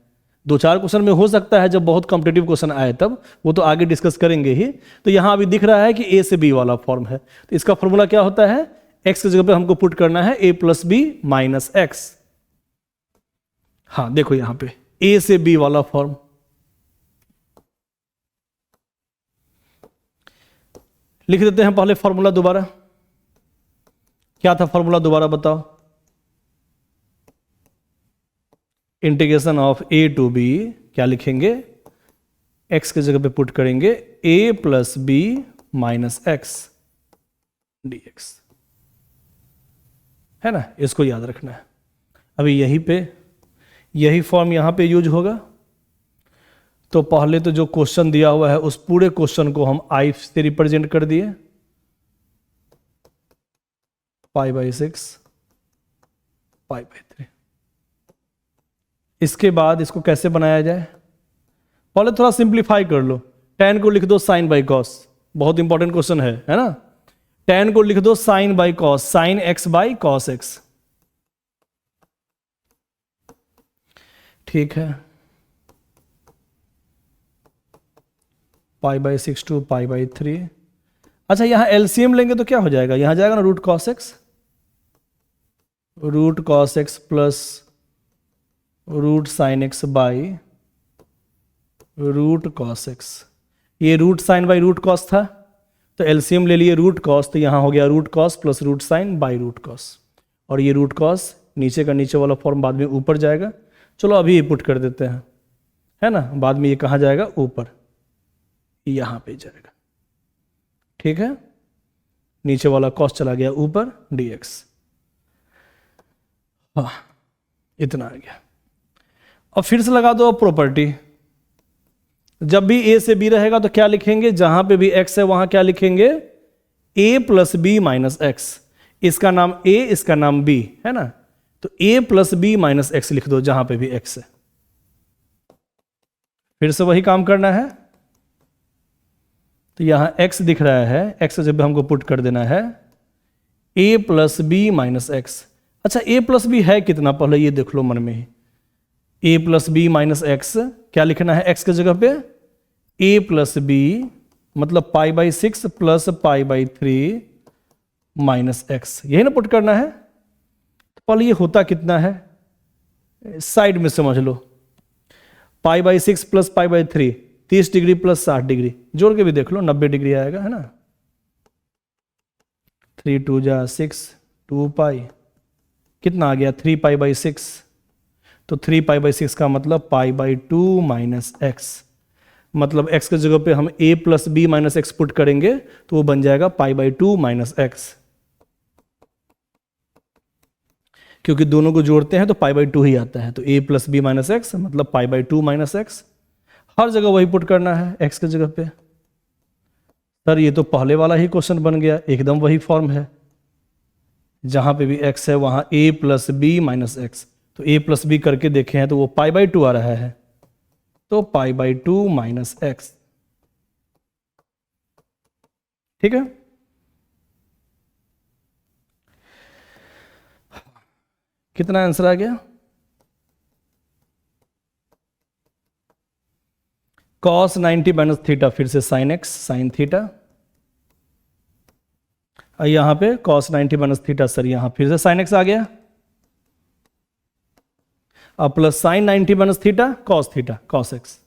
2-4 क्वेश्चन में हो सकता है जब बहुत कॉम्पिटिटिव क्वेश्चन आए तब, वो तो आगे डिस्कस करेंगे ही। तो यहां अभी दिख रहा है कि a से b वाला फॉर्म है, तो इसका फॉर्मूला क्या होता है, x की जगह पे हमको पुट करना है a + b - x। हाँ देखो यहां पे a से b वाला फॉर्म, लिख देते हैं पहले फॉर्मूला दोबारा। क्या था फॉर्मूला दोबारा बताओ, integration of a to b, क्या लिखेंगे, x की जगह पे पुट करेंगे a + b - x dx, है ना। इसको याद रखना है। अभी यहीं पे यही फॉर्म यहां पे यूज होगा। तो पहले तो जो क्वेश्चन दिया हुआ है उस पूरे क्वेश्चन को हम i से रिप्रेजेंट कर दिए, π/6 π/3। इसके बाद इसको कैसे बनाया जाए, पहले थोड़ा सिंप्लीफाई कर लो। tan को लिख दो sin/cos, बहुत इंपॉर्टेंट क्वेश्चन है ना। tan को लिख दो sin/cos, sin x/cos x, ठीक है। π/6 टू π/3। अच्छा यहाँ एलसीएम लेंगे तो क्या हो जाएगा, यहाँ जाएगा ना root cos x plus root sine x by root cos x। ये root sine by root cos था, तो एलसीएम ले लिए रूट कॉस, तो यहाँ हो गया root cos plus root sine by root cos, और ये रूट कॉस नीचे का नीचे वाला फॉर्म बाद में ऊपर जाएगा। चलो अभी ये पुट कर देते हैं, है ना, बाद में ये कहाँ जाएगा, ऊपर, यहाँ पे जाएगा। ठीक है, नीचे वाला कॉस चला गया ऊपर dx। हाँ, इतना आ गया। अब फिर से लगा दो प्रॉपर्टी, जब भी a से b रहेगा तो क्या लिखेंगे, जहां पे भी x है वहां क्या लिखेंगे, a plus b minus x. इसका नाम a, इसका नाम b, है ना, तो a plus b minus x लिख दो जहां पे भी x है। फिर से वही काम करना है, तो यहां x दिख रहा है, x जब हमको पुट कर देना है a plus b minus x. अच्छा a प्लस बी है कितना, पहले ये देख लो मन में ही, a plus b minus x क्या लिखना है x की जगह पे, a प्लस बी मतलब π/6 प्लस π/3 माइनस एक्स, यही ना पुट करना है। तो पहले ये होता कितना है, साइड में समझ लो, π/6 प्लस π/3 30 डिग्री प्लस 60 डिग्री, जोड़ के भी देख लो 90 डिग्री आएगा, है ना। 3 2 जा 6 2 पाई कितना आ गया 3π/6, तो 3π/6 का मतलब π/2 माइनस एक्स, मतलब x की जगह पे हम a plus b minus x put करेंगे तो वो बन जाएगा π/2 माइनस एक्स, क्योंकि दोनों को जोड़ते हैं तो π/2 ही आता है, तो a plus b minus x मतलब π/2 माइनस एक्स। हर जगह वही पुट करना है x की जगह पे। सर ये तो पहले वाला ही क्वेश्चन बन गया, एकदम वही फॉर्म है, जहां पे भी x है वहां a plus b minus x, तो a प्लस बी करके देखे हैं तो वो π/2 आ रहा है, तो π/2 माइनस एक्स। ठीक है, कितना आंसर आ गया, cos 90 माइनस थीटा, फिर से sin x sin थीटा, यहां पे cos 90 माइनस थीटा, सर यहां फिर से sin x आ गया, अब plus sin 90 minus theta cos x।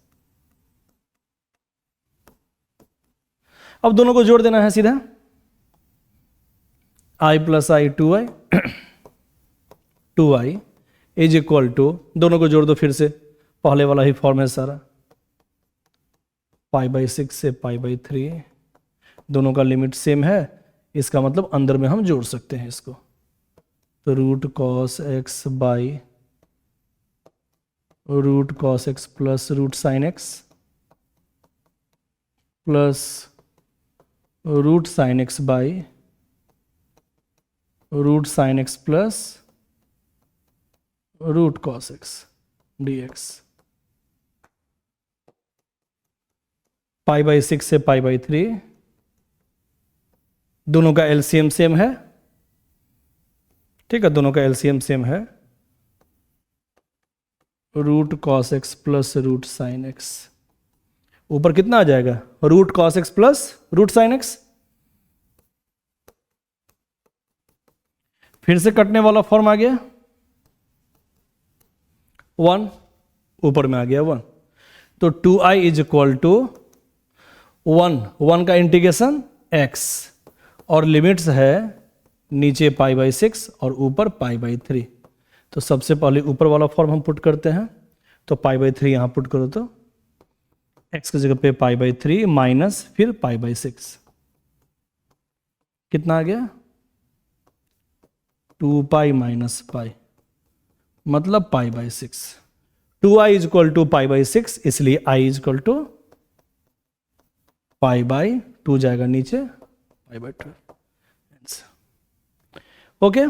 अब दोनों को जोड़ देना है सीधा, i plus i 2i 2i is equal to, दोनों को जोड़ दो फिर से, पहले वाला ही फॉर्म है सारा, π/6 से π/3, दोनों का लिमिट सेम है, इसका मतलब अंदर में हम जोड़ सकते हैं इसको, तो root cos x by root cos x plus root sine x plus root sine x by root sine x plus root cos x dx। π/6 से π/3, दोनों का एलसीएम सेम है, ठीक है, दोनों का एलसीएम सेम है, root cos x plus root sine x, ऊपर कितना आ जाएगा, root cos x plus root sine x, फिर से कटने वाला फॉर्म आ गया, 1 ऊपर में आ गया 1, तो 2i इज इक्वल टू 1 का इंटीग्रेशन x, और लिमिट्स है नीचे π/6 और ऊपर π/3, तो सबसे पहले ऊपर वाला फॉर्म हम पुट करते हैं, तो π/3 यहां पुट करो तो x की जगह पे π/3 माइनस फिर π/6, कितना आ गया 2π माइनस पाई मतलब π/6, 2i इज इक्वल टू π/6, इसलिए i इज इक्वल टू π/2 जाएगा नीचे π/2। ओके,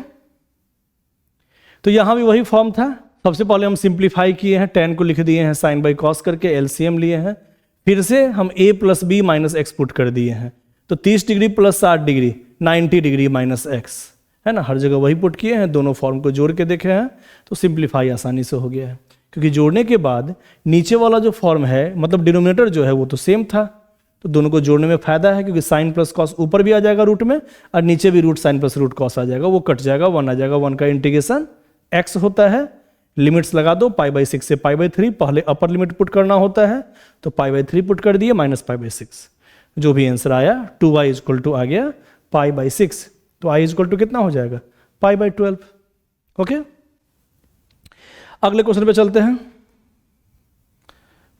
तो यहां भी वही फॉर्म था, सबसे पहले हम सिंप्लीफाई किए हैं, tan को लिख दिए हैं sin बाई cos करके, एलसीएम लिए हैं, फिर से हम a plus b minus x put कर दिए हैं, तो 30 degree plus 60 degree 90 degree minus x, है ना, हर जगह वही पुट किए हैं, दोनों फॉर्म को जोड़ के देखे हैं, तो सिंप्लीफाई आसानी से हो गया है, क्योंकि जोड़ने के बाद नीचे वाला जो फॉर्म है मतलब डिनोमिनेटर जो है वो तो सेम था, तो दोनों को जोड़ने में फायदा है, क्योंकि साइन प्लस कॉस ऊपर भी आ जाएगा रूट में और नीचे भी root sine plus root cos आ जाएगा, वो कट जाएगा, 1 आ जाएगा। 1 का इंटीग्रेशन x होता है, लिमिट्स लगा दो π/6 से π/3, पहले अपर लिमिट पुट करना होता है तो π/3 पुट कर दिए माइनस π/6, जो भी आंसर आया 2y = आ गया π/6, तो i = कितना हो जाएगा π/12। ओके, अगले क्वेश्चन पे चलते हैं।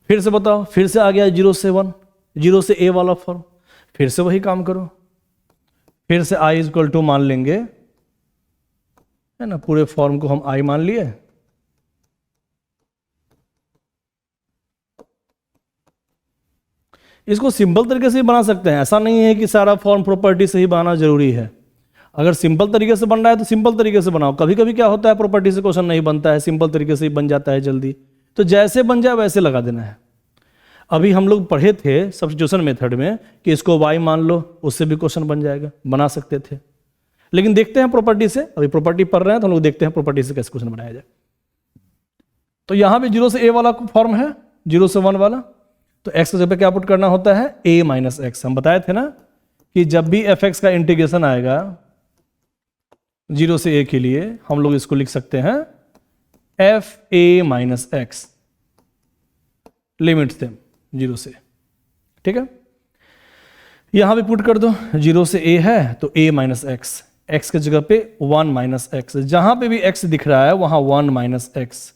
फिर से बताओ, फिर से आ गया 0 से 1, 0 से a वाला फॉर्म, फिर से वही काम करो, फिर से i = मान लेंगे, है ना, पूरे फॉर्म को हम i मान लिए, इसको सिंपल तरीके से ही बना सकते हैं, ऐसा नहीं है कि सारा फॉर्म प्रॉपर्टी से ही बनाना जरूरी है। अगर सिंपल तरीके से बन रहा है तो सिंपल तरीके से बनाओ। कभी कभी क्या होता है, प्रॉपर्टी से क्वेश्चन नहीं बनता है, सिंपल तरीके से ही बन जाता है जल्दी, तो जैसे बन जाए वैसे लगा देना है। अभी हम लोग पढ़े थे सब्स्टिट्यूशन मेथड में कि इसको y मान लो, उससे भी क्वेश्चन बन जाएगा, बना सकते थे। लेकिन देखते हैं प्रॉपर्टी से, अभी प्रॉपर्टी पढ़ रहे हैं तो हम लोग देखते हैं प्रॉपर्टी से कैसे क्वेश्चन बनाया जाए। तो यहां भी 0 से a वाला फॉर्म है, 0 से 1 वाला, तो x की जगह पे क्या पुट करना होता है a - x। हम बताए थे ना कि जब भी fx का इंटीग्रेशन आएगा 0 से a के लिए, हम लोग इसको लिख सकते हैं fa - x, लिमिट से 0 से, ठीक है। यहां भी पुट कर दो, 0 से a है तो a - x, x की जगह पे 1 - x, जहां पे भी x दिख रहा है वहां 1 - x।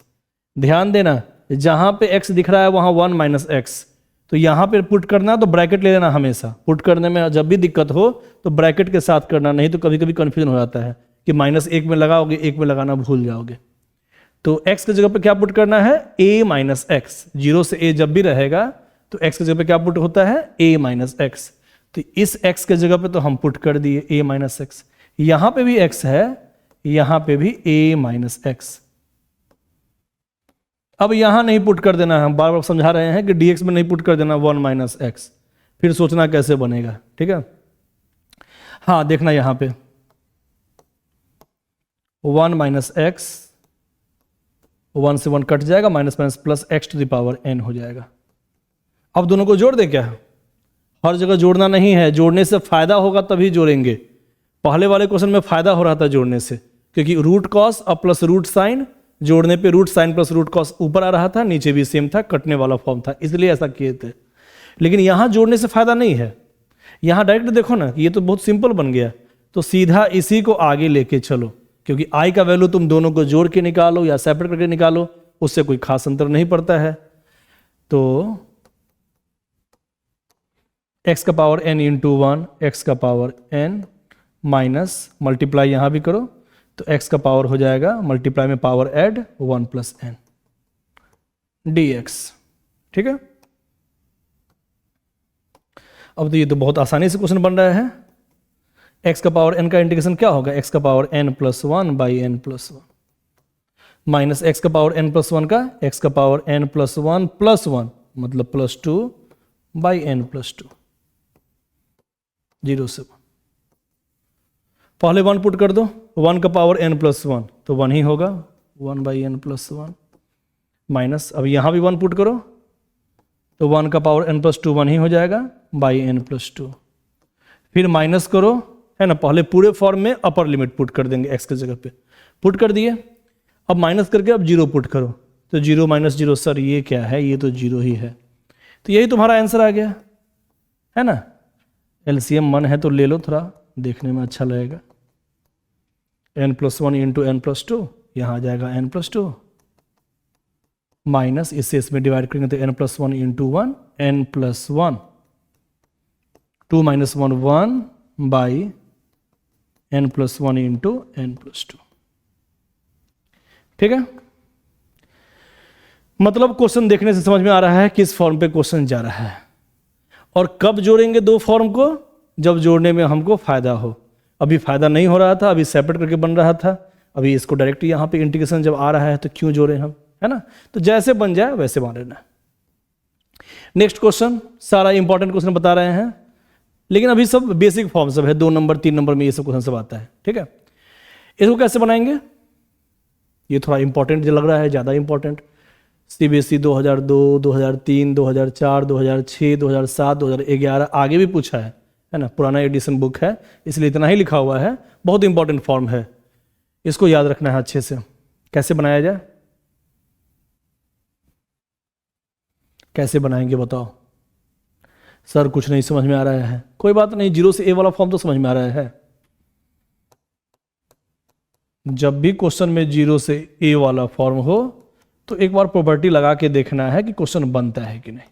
ध्यान देना, जहां पे x दिख रहा है वहां 1 - x, तो यहां पे पुट करना तो ब्रैकेट ले लेना हमेशा। पुट करने में जब भी दिक्कत हो तो ब्रैकेट के साथ करना, नहीं तो कभी कभी कंफ्यूजन हो जाता है कि -1 में लगाओगे, 1 में लगाना भूल जाओगे। तो x की जगह पे क्या पुट करना है a - x, 0 से a जब भी रहेगा तो x की जगह पे क्या पुट होता है a - x। तो इस x की जगह पे तो हम पुट कर दिए a - x, यहां पे भी x है, यहां पे भी a - x। अब यहां नहीं पुट कर देना है, हम बार बार समझा रहे हैं कि dx में नहीं पुट कर देना 1 - x, फिर सोचना कैसे बनेगा, ठीक है। हाँ देखना यहां पे 1 - x, 1 से 1 कट जाएगा, माइनस माइनस प्लस x⁴n हो जाएगा। अब दोनों को जोड़ दे क्या, हर जगह जोड़ना नहीं है, जोड़ने से फायदा होगा तभी जोड़ेंगे। पहले वाले क्वेश्चन में फायदा हो रहा था जोड़ने से, क्योंकि रूट कॉस और प्लस रूट साइन, जोड़ने पे root sine plus root cos ऊपर आ रहा था, नीचे भी सेम था, कटने वाला फॉर्म था, इसलिए ऐसा किए थे। लेकिन यहां जोड़ने से फायदा नहीं है, यहां डायरेक्ट देखो ना, ये तो बहुत सिंपल बन गया, तो सीधा इसी को आगे लेके चलो, क्योंकि i का वैल्यू तुम दोनों को जोड़ के निकालो या सेपरेट करके निकालो, उससे कोई खास अंतर नहीं पड़ता है। तो x का पावर n × 1, x का पावर n माइनस मल्टीप्लाई यहां भी करो तो x का पावर हो जाएगा, मल्टीप्लाई में पावर ऐड 1 + n dx, ठीक है। अब तो ये तो बहुत आसानी से क्वेश्चन बन रहा है। x का पावर n का इंटीग्रेशन क्या होगा, x का power n + 1/n + 1 minus x का पावर n + 1 का x का पावर n + 1 + 1 मतलब +2/n + 2, 0 से 1। पहले 1 पुट कर दो, 1 का पावर n + 1 तो 1 ही होगा, 1/n + 1 माइनस, अब यहां भी 1 पुट करो तो 1 का पावर n + 2 1 ही हो जाएगा n + 2। फिर माइनस करो, है ना, पहले पूरे फॉर्म में अपर लिमिट पुट कर देंगे x की जगह पे, पुट कर दिए। अब माइनस करके अब 0 पुट करो तो 0 - 0, सर ये क्या है, ये तो 0 ही है, तो यही तुम्हारा आंसर आ गया, है ना। एलसीएम मन है तो ले लो, थोड़ा देखने में अच्छा लगेगा। n + 1 × n + 2, यहाँ आ जाएगा n + 2 माइनस, इससे इसमें डिवाइड करेंगे तो n + 1 × 1, n + 1, 2 - 1 1/n + 1 × n + 2, ठीक है। मतलब क्वेश्चन देखने से समझ में आ रहा है किस फॉर्म पे क्वेश्चन जा रहा है, और कब जोड़ेंगे दो फॉर्म को, जब जोड़ने में हमको फायदा हो। अभी फायदा नहीं हो रहा था, अभी सेपरेट करके बन रहा था, अभी इसको डायरेक्ट यहाँ पे इंटीग्रेशन जब आ रहा है तो क्यों जोड़े हम, है ना। तो जैसे बन जाए वैसे मान लेना। नेक्स्ट क्वेश्चन, सारा इंपॉर्टेंट क्वेश्चन बता रहे हैं, लेकिन अभी सब बेसिक फॉर्म सब है, 2 नंबर 3 नंबर में ये सब क्वेश्चन सब आता है, ठीक है। इसको कैसे बनाएंगे, ये थोड़ा इंपॉर्टेंट जो लग रहा है, ज़्यादा इंपॉर्टेंट। CBSE 2002, 2003, 2004, 2006, 2007, 2011 आगे भी पूछा है ना, पुराना एडिशन बुक है इसलिए इतना ही लिखा हुआ है, बहुत इंपॉर्टेंट फॉर्म है, इसको याद रखना है अच्छे से। कैसे बनाया जाए, कैसे बनाएंगे बताओ? सर कुछ नहीं समझ में आ रहा है, कोई बात नहीं, 0 से A वाला फॉर्म तो समझ में आ रहा है। जब भी क्वेश्चन में 0 से A वाला फॉर्म हो तो एक बार प्रॉपर्टी लगा के देखना है कि क्वेश्चन बनता है कि नहीं।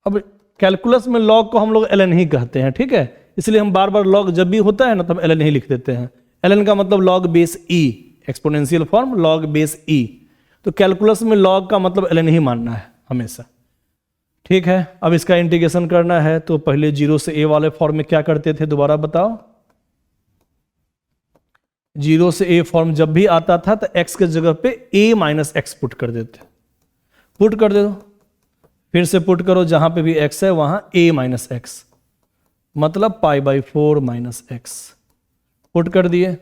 अब कैलकुलस में लॉग को हम लोग ln ही कहते हैं, ठीक है, इसलिए हम बार बार लॉग जब भी होता है ना तो हम ln ही लिख देते हैं। ln का मतलब log base e, exponential form log base e, तो कैलकुलस में लॉग का मतलब ln ही मानना है हमेशा, ठीक है। अब इसका इंटीग्रेशन करना है तो पहले 0 से A वाले फॉर्म में क्या करते थे, दोबारा बताओ? 0 से A फॉर्म जब भी आता था तो x के जगह पे a माइनस एक्स पुट कर देते, पुट कर दे दो, फिर से पुट करो, जहां पे भी x है वहां a माइनस एक्स, मतलब π/4 माइनस एक्स, पुट कर दिए।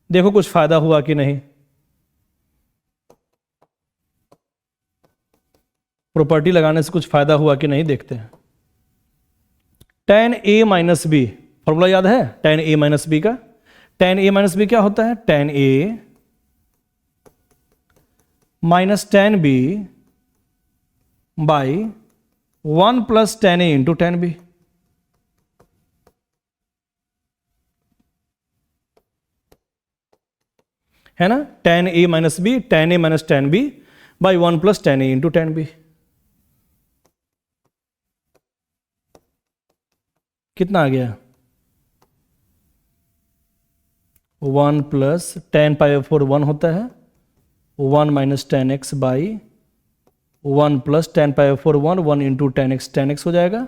देखो कुछ फायदा हुआ कि नहीं, प्रॉपर्टी लगाने से कुछ फायदा हुआ कि नहीं देखते हैं। tan a minus b, formula याद है tan a माइनस बी का? tan a माइनस बी क्या होता है? tan a minus tan b by 1 plus tan a into tan b, है ना, tan a minus b, tan a minus tan b by 1 plus tan a into tan b। कितना आ गया? 1 प्लस tan π/4 1 होता है, 1 minus tan x by 1 plus tan π/4 1, 1 into tan x हो जाएगा,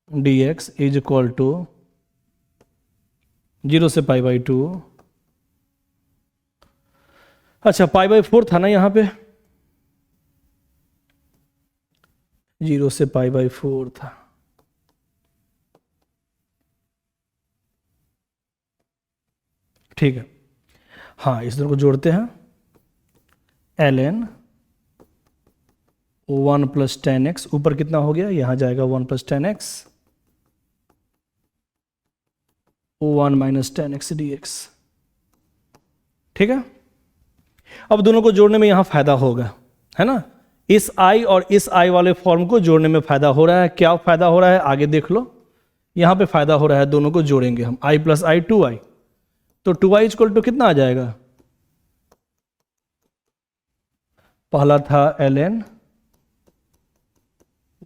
dx इज इक्वल टू 0 से π/2। अच्छा π/4 था ना यहाँ पे, 0 से π/4 था, ठीक है। हाँ इस दोनों को जोड़ते हैं, ln 1 प्लस tan x, ऊपर कितना हो गया, यहां जाएगा 1 plus tan x, 1 minus tan x dx, ठीक है। अब दोनों को जोड़ने में यहां फायदा होगा, है ना, इस i और इस i वाले फॉर्म को जोड़ने में फायदा हो रहा है। क्या फायदा हो रहा है आगे देख लो, यहां पे फायदा हो रहा है, दोनों को जोड़ेंगे हम, i प्लस i 2i, तो 2i इक्वल टू कितना आ जाएगा? पहला था ln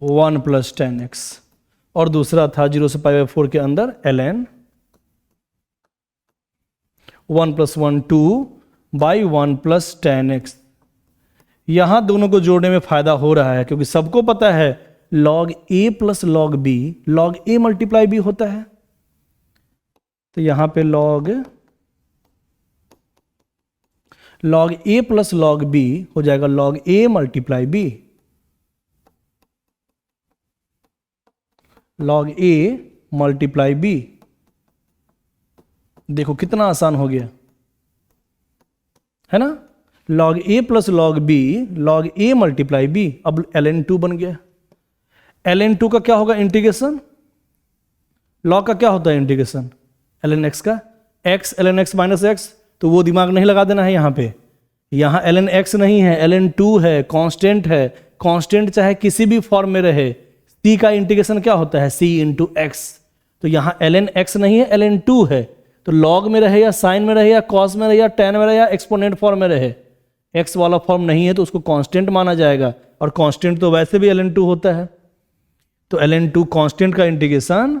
1 प्लस tan x और दूसरा था 0 से π/4 के अंदर ln 1 plus 1 2 by 1 plus tan x। यहां दोनों को जोड़ने में फायदा हो रहा है क्योंकि सबको पता है log a plus log b log a multiply b होता है, तो यहां पे log a plus log b हो जाएगा log a multiply b, log a multiply b। देखो कितना आसान हो गया, है ना, log a plus log b log a multiply b, अब ln 2 बन गया। ln 2 का क्या होगा इंटीग्रेशन, log का क्या होता है इंटीग्रेशन, ln x का, x ln x minus x, तो वो दिमाग नहीं लगा देना है यहाँ पे, यहाँ ln x नहीं है ln 2 है, कांस्टेंट है, कांस्टेंट चाहे किसी भी फॉर्म में रहे, c का इंटीग्रेशन क्या होता है c इंटू एक्स, तो यहाँ ln x नहीं है ln 2 है, तो log में रहे या साइन में रहे या cos में रहे या tan में रहे या एक्सपोनेंट फॉर्म में रहे, x वाला फॉर्म नहीं है तो उसको कांस्टेंट माना जाएगा, और कांस्टेंट तो वैसे भी ln 2 होता है, तो ln 2 कांस्टेंट का इंटीग्रेशन,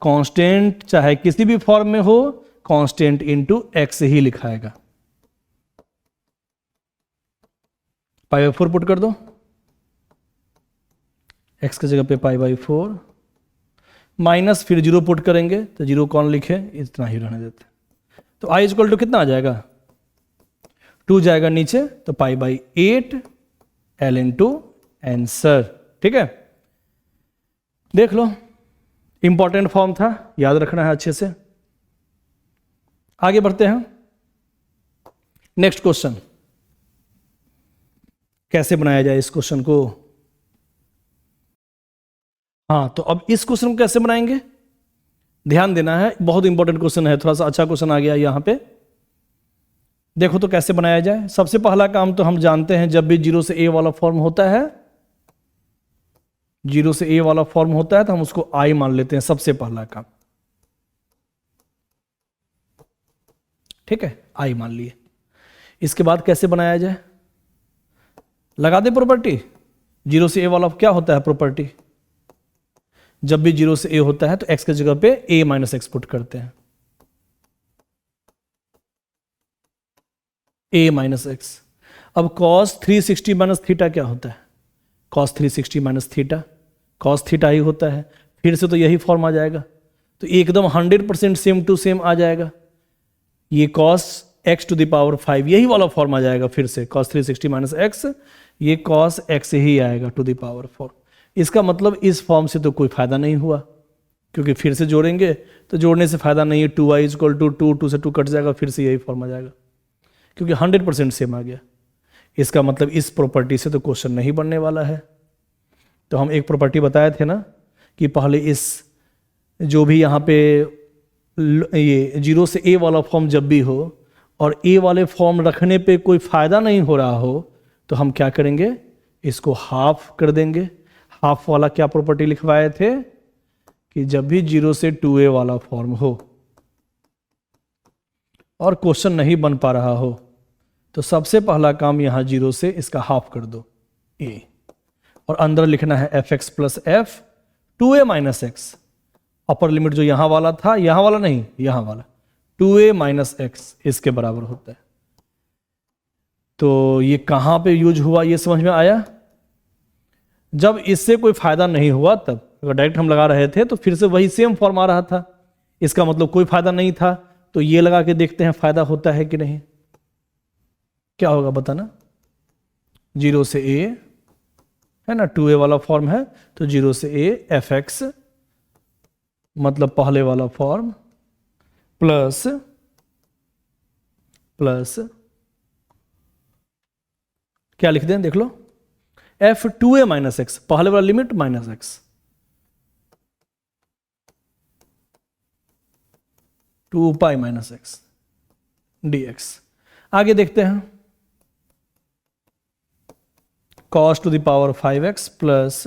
कांस्टेंट चाहे किसी भी फॉर्म में हो कांस्टेंट इंटू एक्स ही लिखाएगा। π/4 पुट कर दो, x की जगह पे π/4 माइनस फिर 0 पुट करेंगे तो 0 कौन लिखे, इतना ही रहने देते, तो i इक्वल टू कितना आ जाएगा, 2 जाएगा नीचे तो π/8 ln 2 आंसर, ठीक है। देख लो इंपॉर्टेंट फॉर्म था, याद रखना है अच्छे से। आगे बढ़ते हैं, नेक्स्ट क्वेश्चन, कैसे बनाया जाए इस क्वेश्चन को? हाँ, तो अब इस क्वेश्चन को कैसे बनाएंगे, ध्यान देना है, बहुत इंपॉर्टेंट क्वेश्चन है, थोड़ा सा अच्छा क्वेश्चन आ गया यहां पे। देखो तो कैसे बनाया जाए। सबसे पहला काम तो हम जानते हैं, जब भी 0 से a वाला फॉर्म होता है, 0 से a वाला फॉर्म होता है तो हम उसको i मान लेते हैं, सबसे पहला काम। ठीक है, i मान लिए। इसके बाद कैसे बनाया जाए, लगा दे प्रॉपर्टी। 0 से a वाला क्या होता है प्रॉपर्टी, जब भी 0 से a होता है तो x की जगह पे a माइनस एक्स पुट करते हैं, a माइनस एक्स। अब cos 360 माइनस थीटा क्या होता है, cos 360 माइनस थीटा cos थीटा ही होता है, फिर से तो यही फॉर्म आ जाएगा, तो एकदम 100% सेम टू सेम आ जाएगा। ये cos x to the power 5 यही वाला फॉर्म आ जाएगा, फिर से cos 360 माइनस एक्स, ये cos x ही आएगा टू द पावर 4। इसका मतलब इस फॉर्म से तो कोई फायदा नहीं हुआ, क्योंकि फिर से जोड़ेंगे तो जोड़ने से फायदा नहीं है। 2y इक्वल टू 2 से 2 कट जाएगा, फिर से यही फॉर्म आ जाएगा, क्योंकि 100% सेम आ गया। इसका मतलब इस प्रॉपर्टी से तो क्वेश्चन नहीं बनने वाला है। तो हम एक प्रॉपर्टी बताए थे ना कि पहले इस जो भी यहाँ पे ये 0 से a वाला फॉर्म जब भी हो और a वाले फॉर्म रखने पे कोई फायदा नहीं हो रहा हो, तो हम क्या करेंगे, इसको हाफ कर देंगे। हाफ वाला क्या प्रॉपर्टी लिखवाए थे कि जब भी 0 से 2a वाला फॉर्म हो और क्वेश्चन नहीं बन पा रहा हो, तो सबसे पहला काम यहां 0 से इसका हाफ कर दो a, और अंदर लिखना है fx plus f 2a minus x. Upper limit जो यहां वाला था, यहां वाला नहीं, यहां वाला 2a माइनस एक्स इसके बराबर होता है। तो ये कहां पे यूज हुआ, ये समझ में आया? जब इससे कोई फायदा नहीं हुआ तब। अगर डायरेक्ट हम लगा रहे थे तो फिर से वही सेम फॉर्म आ रहा था, इसका मतलब कोई फायदा नहीं था। तो ये लगा के देखते हैं फायदा होता है कि नहीं, क्या होगा बताना। 0 से a है ना, 2a वाला फॉर्म है, तो 0 से a fx मतलब पहले वाला फॉर्म प्लस क्या लिख दें, देख लो, f 2a माइनस एक्स, पहले वाला limit minus x, 2 pi minus x dx। आगे देखते हैं, cos to the power 5x प्लस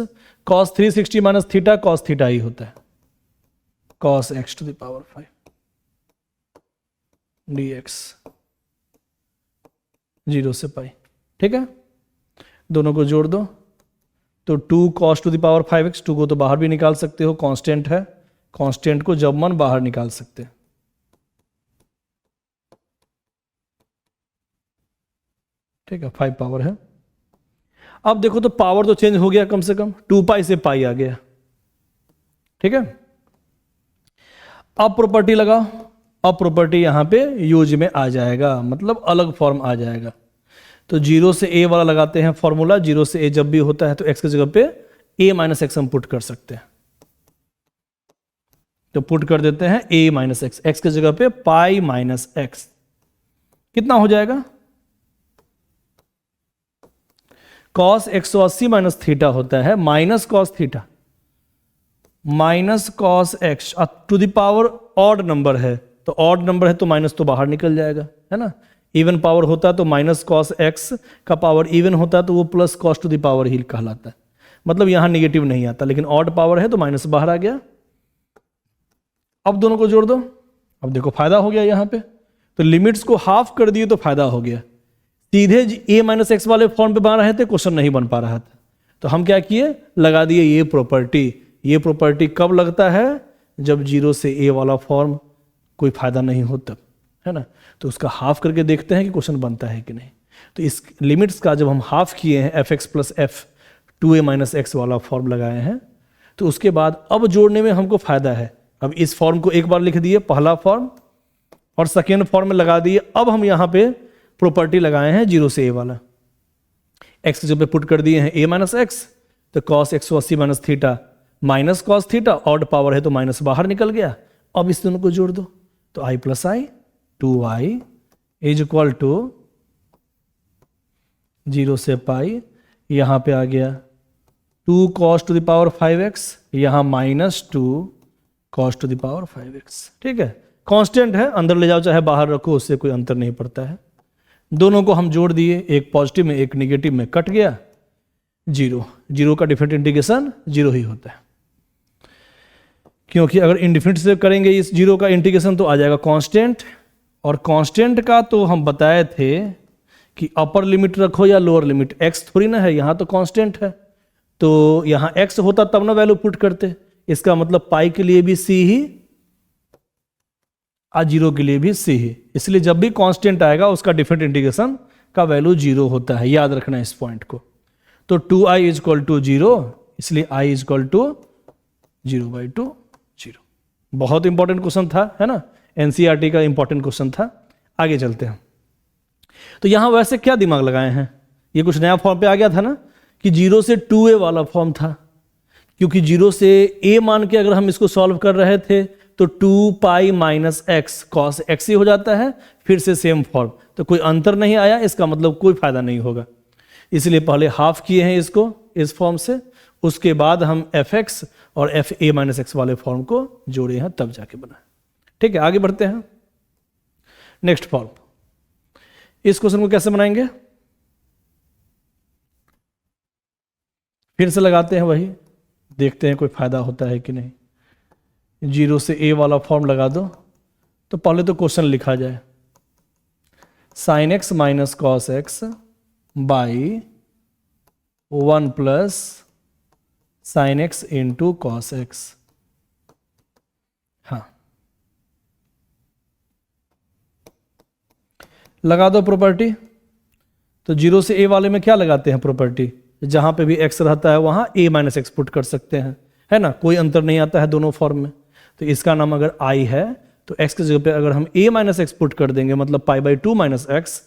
cos 360 माइनस थीटा, cos थीटा ही होता है, cos x to the power 5 dx 0 से पाई। ठीक है, दोनों को जोड़ दो तो 2 cos to the power 5x, 2 को तो बाहर भी निकाल सकते हो, कांस्टेंट है, कांस्टेंट को जब मन बाहर निकाल सकते हैं। ठीक है, 5 पावर है। अब देखो तो पावर तो चेंज हो गया, कम से कम 2 पाई से पाई आ गया। ठीक है, अब प्रॉपर्टी लगाओ, अब प्रॉपर्टी यहां पे यूज में आ जाएगा, मतलब अलग फॉर्म आ जाएगा। तो 0 से a वाला लगाते हैं फॉर्मूला, 0 से a जब भी होता है तो x की जगह पे a माइनस एक्स हम पुट कर सकते हैं, तो पुट कर देते हैं a माइनस एक्स, एक्स की जगह पे पाई माइनस एक्स, कितना हो जाएगा, cos 180 माइनस थीटा होता है minus cos theta minus cos x to the power odd number है, तो ऑड नंबर है तो माइनस तो बाहर निकल जाएगा, है ना। इवन पावर होता तो माइनस cos x का पावर इवन होता तो वो plus cos to the power ही कहलाता है, मतलब यहां नेगेटिव नहीं आता, लेकिन ऑड पावर है तो माइनस बाहर आ गया। अब दोनों को जोड़ दो, अब देखो फायदा हो गया यहां पे, तो लिमिट्स को हाफ कर दिए तो फायदा हो गया। सीधे a माइनस एक्स वाले फॉर्म पे बना रहे थे, क्वेश्चन नहीं बन पा रहा था, तो हम क्या किए, लगा दिए ये प्रॉपर्टी। ये प्रॉपर्टी कब लगता है, जब 0 से a वाला फॉर्म कोई फायदा नहीं हो तब, है ना। तो उसका हाफ करके देखते हैं कि क्वेश्चन बनता है कि नहीं। तो इस लिमिट्स का जब हम हाफ किए हैं, fx plus f 2a minus x वाला फॉर्म लगाए हैं, तो उसके बाद अब जोड़ने में हमको फायदा है। अब इस फॉर्म को एक बार लिख दिए पहला फॉर्म, और सेकेंड फॉर्म में लगा दिए। अब हम यहां पे प्रॉपर्टी लगाए हैं 0 से a वाला, x की जगह पे पुट कर दिए हैं a माइनस एक्स, तो cos 180 minus theta minus cos theta, odd power है तो माइनस बाहर निकल गया। अब इस दोनों को जोड़ दो तो i plus i 2i is equal to 0 से पाई, यहाँ पे आ गया 2 cos to the power 5x, यहाँ -2 cos to the power 5x। ठीक है, कांस्टेंट है, अंदर ले जाओ चाहे बाहर रखो, उससे कोई अंतर नहीं पड़ता है। दोनों को हम जोड़ दिए, एक पॉजिटिव में एक निगेटिव में, कट गया 0। 0 का डिफरेंट इंटीग्रेशन 0 ही होता है, क्योंकि अगर इनडिफिनिट से करेंगे इस 0 का इंटीग्रेशन तो आ जाएगा कांस्टेंट, और कांस्टेंट का तो हम बताए थे कि अपर लिमिट रखो या लोअर लिमिट, x थोड़ी ना है, यहाँ तो कांस्टेंट है, तो यहाँ x होता तब ना वैल्यू पुट करते। इसका मतलब पाई के लिए भी c ही, और 0 के लिए भी c ही। इसलिए जब भी कांस्टेंट आएगा उसका डिफरेंट इंटीग्रेशन का वैल्यू 0 होता है, याद रखना इस पॉइंट को। तो 2i इजक्वल टू 0, इसलिए i इजक्वल टू 0/2 0। बहुत इंपॉर्टेंट क्वेश्चन था, है ना, एनसीईआरटी का इंपॉर्टेंट क्वेश्चन था। आगे चलते हैं। तो यहां वैसे क्या दिमाग लगाए हैं, ये कुछ नया फॉर्म पे आ गया था ना, कि 0 से 2a वाला फॉर्म था, क्योंकि 0 से a मान के अगर हम इसको सॉल्व कर रहे थे तो 2 pi minus x cos x ही हो जाता है, फिर से सेम फॉर्म, तो कोई अंतर नहीं आया, इसका मतलब कोई फायदा नहीं होगा। इसलिए पहले हाफ किए हैं इसको इस फॉर्म से, उसके बाद हम fx और fa माइनस एक्स वाले फॉर्म को जोड़े हैं, तब जाके बना। ठीक है, आगे बढ़ते हैं। नेक्स्ट फॉर्म, इस क्वेश्चन को कैसे बनाएंगे, फिर से लगाते हैं वही, देखते हैं कोई फायदा होता है कि नहीं। 0 से a वाला फॉर्म लगा दो, तो पहले तो क्वेश्चन लिखा जाए, sin x minus cos x by 1 plus sine x into cos x. हाँ, लगा दो प्रॉपर्टी। तो 0 से a वाले में क्या लगाते हैं प्रॉपर्टी, जहां पे भी x रहता है वहां a माइनस एक्स पुट कर सकते हैं, है ना, कोई अंतर नहीं आता है दोनों फॉर्म में। तो इसका नाम अगर i है तो x की जगह पे अगर हम a माइनस एक्स पुट कर देंगे, मतलब π/2 माइनस एक्स,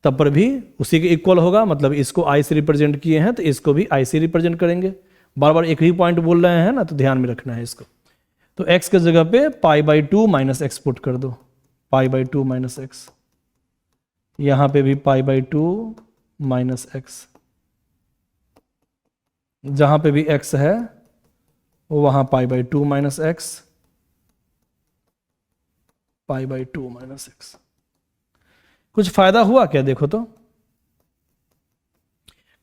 तब पर भी उसी के इक्वल होगा, मतलब इसको i से रिप्रेजेंट किए हैं तो इसको भी i से रिप्रेजेंट करेंगे। बार बार एक ही पॉइंट बोल रहे हैं ना, तो ध्यान में रखना है इसको। तो x की जगह पे π/2 माइनस एक्स पुट कर दो, π/2 माइनस एक्स, यहां पे भी π/2 माइनस एक्स, जहां पे भी x है वहां π/2 माइनस एक्स, π/2 माइनस एक्स। कुछ फायदा हुआ क्या, देखो तो,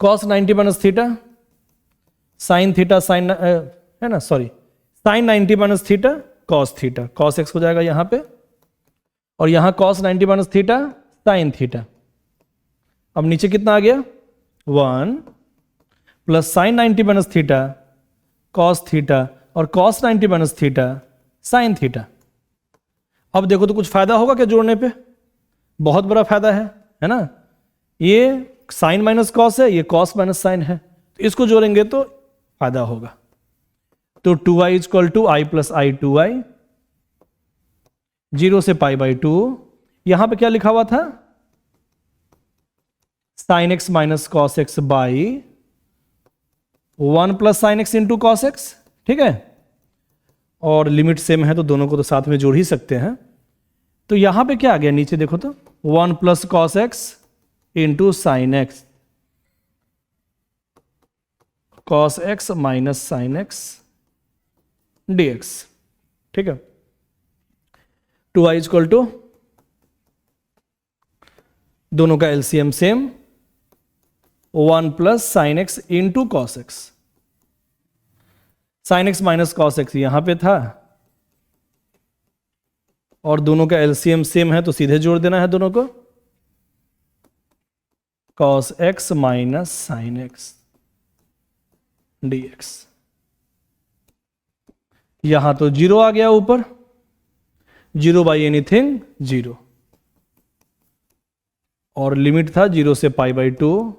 cos 90 minus theta, sine theta sine है ना, sorry, sine 90 minus theta cos theta, cos x हो जाएगा यहां पे, और यहां cos 90 minus theta sine theta. अब नीचे कितना आ गया, 1 plus sine 90 minus theta cos theta, और cos 90 minus theta sine theta. अब देखो तो कुछ फायदा होगा क्या जोड़ने पे, बहुत बड़ा फायदा है ना। ये साइन माइनस कॉस है, ये कॉस माइनस साइन है, तो इसको जोड़ेंगे तो फायदा होगा। तो 2i equal to i plus i 2i, 0 से π/2, यहां पे क्या लिखा हुआ था, sine x minus cos x by 1 plus sine x into cos x. ठीक है, और लिमिट सेम है तो दोनों को तो साथ में जोड़ ही सकते हैं। तो यहां पे क्या आ गया, नीचे देखो तो 1 plus cos x into sine x, cos x minus sine x dx। ठीक है, 2i इक्वल टू, दोनों का LCM same, 1 plus sine x into cos x, sine x minus cos x यहां पे था, और दोनों का एलसीएम सेम है तो सीधे जोड़ देना है दोनों को, cos x minus sine x dx। यहां तो 0 आ गया ऊपर, 0 बाई एनीथिंग 0, और लिमिट था 0 से π/2,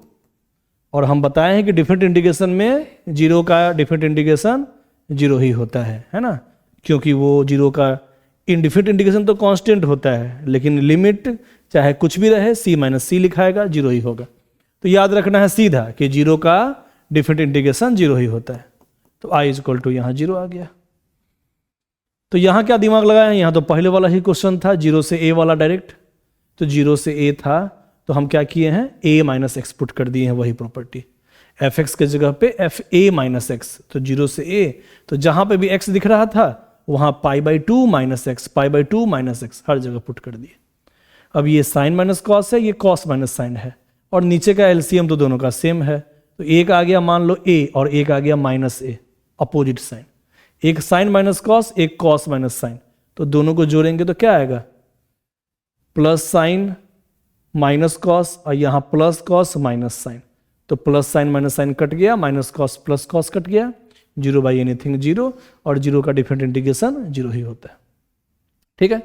और हम बताए हैं कि डिफरेंट इंटीग्रेशन में 0 का डिफरेंट इंटीग्रेशन 0 ही होता है ना, क्योंकि वो 0 का इनडिफरेंट इंटीग्रेशन तो कांस्टेंट होता है, लेकिन लिमिट चाहे कुछ भी रहे c माइनस सी लिखाएगा, 0 ही होगा। तो याद रखना है सीधा कि 0 का डिफरेंट इंटीग्रेशन 0 ही होता है। तो i इक्वल टू यहां 0 आ गया। तो यहां क्या दिमाग लगाया है, यहां तो पहले वाला ही क्वेश्चन था, 0 से a वाला डायरेक्ट, तो 0 से a था, तो हम क्या किए हैं, a माइनस एक्स पुट कर दिए हैं, वही प्रॉपर्टी एफ एक्स के जगह पे एफ ए माइनस एक्स, तो 0 से a, तो जहां पे भी x दिख रहा था वहां π/2 माइनस एक्स, π/2 माइनस एक्स हर जगह पुट कर दिए। अब ये साइन माइनस कॉस है, ये कॉस माइनस साइन है, और नीचे का एलसीएम तो दोनों का सेम है, तो एक आ गया मान लो a और एक आ गया माइनस a, अपोजिट साइन, एक साइन माइनस कॉस, एक कॉस माइनस साइन, तो दोनों को जोड़ेंगे तो क्या आएगा, प्लस साइन माइनस कॉस, और यहां प्लस कॉस माइनस साइन, तो plus sine minus sine cut गया, minus cos plus cos cut गया, 0/एनीथिंग 0, और 0 का डिफरेंट इंटीग्रेशन 0 ही होता है। ठीक है,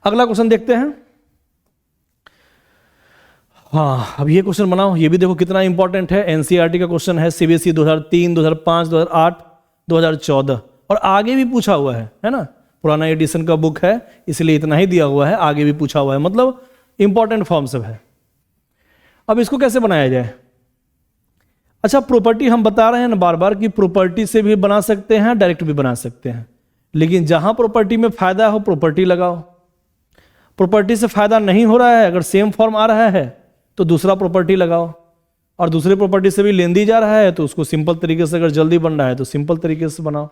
अगला क्वेश्चन देखते हैं। हाँ, अब ये क्वेश्चन बनाओ, ये भी देखो कितना इंपॉर्टेंट है, एनसीईआरटी का क्वेश्चन है, सीबीएसई 2003, 2005, 2008, 2014, और आगे भी पूछा हुआ है ना, पुराना एडिशन का बुक है इसलिए इतना ही दिया हुआ है, आगे भी पूछा हुआ है, मतलब इंपॉर्टेंट फॉर्म सब है। अब इसको कैसे बनाया जाए, अच्छा प्रॉपर्टी हम बता रहे हैं ना बार बार कि प्रॉपर्टी से भी बना सकते हैं, डायरेक्ट भी बना सकते हैं, लेकिन जहां प्रॉपर्टी में फायदा हो प्रॉपर्टी लगाओ, प्रॉपर्टी से फायदा नहीं हो रहा है, अगर सेम फॉर्म आ रहा है तो दूसरा प्रॉपर्टी लगाओ, और दूसरे प्रॉपर्टी से भी लेंदी जा रहा है तो उसको सिंपल तरीके से, अगर जल्दी बन रहा है तो सिंपल तरीके से बनाओ।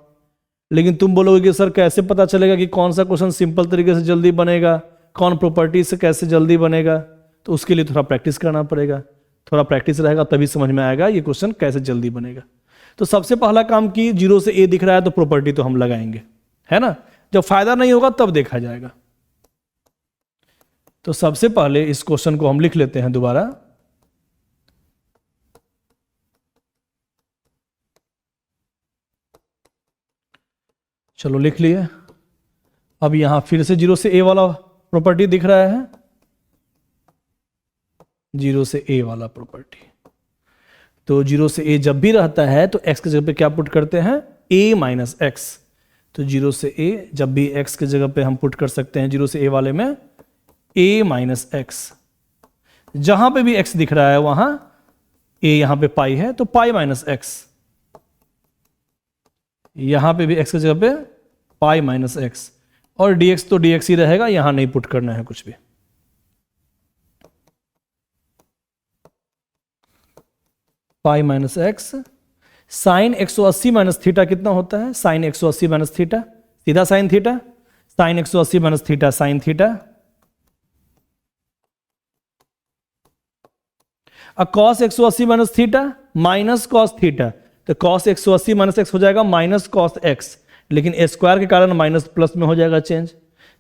लेकिन तुम बोलोगे कि सर कैसे पता चलेगा कि कौन सा क्वेश्चन सिंपल तरीके से जल्दी बनेगा, कौन प्रॉपर्टी से कैसे जल्दी बनेगा, तो उसके लिए थोड़ा प्रैक्टिस करना पड़ेगा, थोड़ा प्रैक्टिस रहेगा तभी समझ में आएगा ये क्वेश्चन कैसे जल्दी बनेगा। तो सबसे पहला काम कि 0 से a दिख रहा है तो प्रॉपर्टी तो हम लगाएंगे, है ना, जब फायदा नहीं होगा तब देखा जाएगा। तो सबसे पहले इस क्वेश्चन को हम लिख लेते हैं दोबारा, चलो लिख लिए। अब यहां फिर से 0 से a वाला प्रॉपर्टी दिख रहा है, 0 से a वाला प्रॉपर्टी, तो 0 से a जब भी रहता है तो x की जगह पे क्या पुट करते हैं, a माइनस एक्स, तो 0 से a जब भी x की जगह पे हम पुट कर सकते हैं 0 से a वाले में a माइनस एक्स, जहां पे भी x दिख रहा है वहां a, यहां पे पाई है तो पाई माइनस एक्स, यहां पे भी x की जगह पे पाई माइनस एक्स, और dx तो dx ही रहेगा, यहां नहीं पुट करना है कुछ भी। Pi minus x, sine 180 minus theta कितना होता है, साइन 180 माइनस थीटा, सीधा sine theta, sine 180 minus theta sine theta, cos 180 minus theta minus cos theta, तो कॉस 180 माइनस एक्स हो जाएगा माइनस कॉस एक्स, लेकिन स्क्वायर के कारण माइनस प्लस में हो जाएगा चेंज,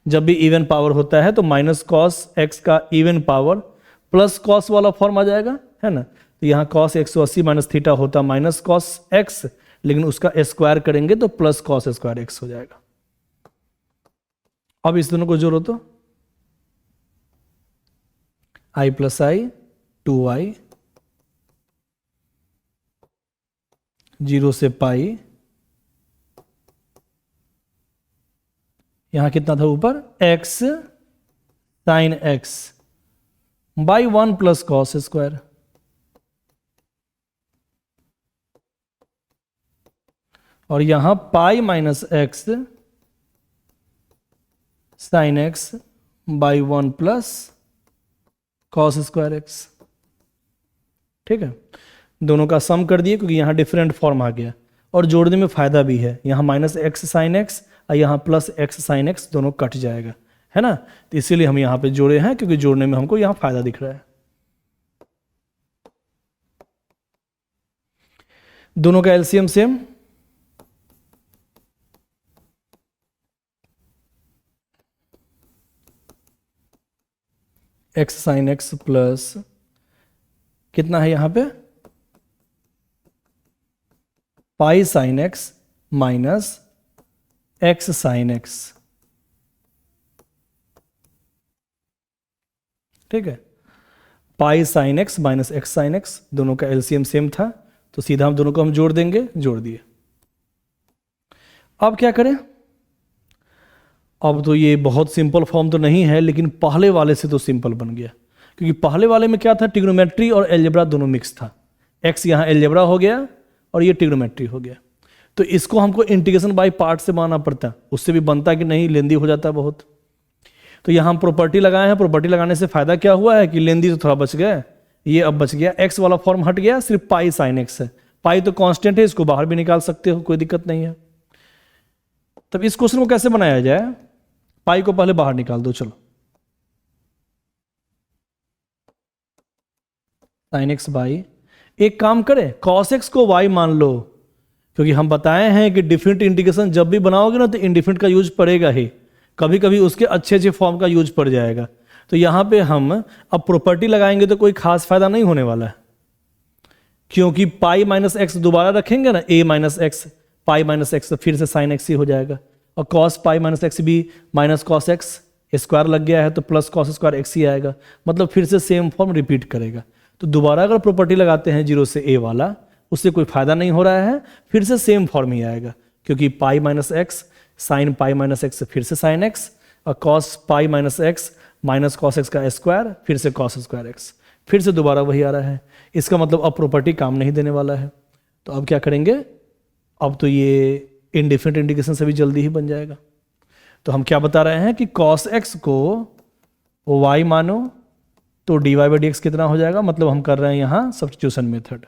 जब भी इवन पावर होता है तो माइनस कॉस एक्स का इवन पावर प्लस कॉस वाला फॉर्म आ जाएगा, है ना, तो यहाँ कॉस 180 माइनस थीटा होता माइनस कॉस एक्स, लेकिन उसका स्क्वायर करेंगे तो प्लस कॉस स्क्वायर एक्स हो जाएगा। अब इस दोनों को जोड़ो तो i प्लस आई 2i, 0 से पाई, यहां कितना था ऊपर, x sine x by 1 plus cos square, और यहां pi minus x sine x by 1 plus cos square x. ठीक है, दोनों का सम कर दिए क्योंकि यहां डिफरेंट फॉर्म आ गया, और जोड़ने में फायदा भी है, यहां माइनस एक्स साइन एक्स और यहां प्लस एक्स साइन एक्स दोनों कट जाएगा, है ना, तो इसीलिए हम यहां पे जोड़े हैं क्योंकि जोड़ने में हमको यहां फायदा दिख रहा है। दोनों का LCM same, x sine x plus कितना है यहां पे, pi sine x minus x sine x. ठीक है, pi sine x minus x sine x, दोनों का एलसीएम सेम था तो सीधा हम दोनों को हम जोड़ देंगे, जोड़ दिए। अब क्या करें, अब तो ये बहुत सिंपल फॉर्म तो नहीं है, लेकिन पहले वाले से तो सिंपल बन गया, क्योंकि पहले वाले में क्या था, ट्रिग्नोमेट्री और एलजेब्रा दोनों मिक्स था, एक्स यहाँ एलजेब्रा हो गया और ये ट्रिग्नोमेट्री हो गया, तो इसको हमको इंटीग्रेशन बाय पार्ट से बनाना पड़ता, उससे भी बनता कि नहीं, लेंदी हो जाता बहुत। तो यहाँ हम प्रॉपर्टी लगाए हैं, प्रॉपर्टी लगाने से फायदा क्या हुआ है कि लेंदी तो थोड़ा बच गया, ये अब बच गया, एक्स वाला फॉर्म हट गया, सिर्फ पाई साइन एक्स है। पाई तो कांस्टेंट है, इसको बाहर भी निकाल सकते हो, कोई दिक्कत नहीं है। तब इस क्वेश्चन को कैसे बनाया जाए, पाई को पहले बाहर निकाल दो, चलो साइन एक्स बाई, एक काम करें कॉस एक्स को वाई मान लो, क्योंकि हम बताए हैं कि डिफरेंट इंटीग्रेशन जब भी बनाओगे ना तो इंडिफरेंट का यूज पड़ेगा ही, कभी कभी उसके अच्छे अच्छे फॉर्म का यूज पड़ जाएगा। तो यहां पे हम अब प्रॉपर्टी लगाएंगे तो कोई खास फायदा नहीं होने वाला है, क्योंकि पाई माइनस एक्स दोबारा रखेंगे ना, a minus x pi minus x, तो फिर से साइन एक्स ही हो जाएगा, और कॉस पाई माइनस एक्स भी माइनस कॉस एक्स, स्क्वायर लग गया है तो प्लस कॉस स्क्वायर एक्स ही आएगा, मतलब फिर से सेम फॉर्म रिपीट करेगा। तो दोबारा अगर प्रॉपर्टी लगाते हैं जीरो से ए वाला, उससे कोई फायदा नहीं हो रहा है, फिर से सेम फॉर्म ही आएगा, क्योंकि पाई minus x sine pi minus x फिर से साइन एक्स, और cos pi minus x minus cos x का स्क्वायर फिर से कॉस स्क्वायर एक्स, फिर से दोबारा वही आ रहा है। इसका मतलब अब प्रॉपर्टी काम नहीं देने वाला है। तो अब क्या करेंगे, अब तो ये इनडिफरेंट इंटीग्रेशन से भी जल्दी ही बन जाएगा। तो हम क्या बता रहे हैं कि कॉस एक्स को वाई मानो तो d y by d x कितना हो जाएगा, मतलब हम कर रहे हैं यहाँ सब्स्टिट्यूशन मेथड,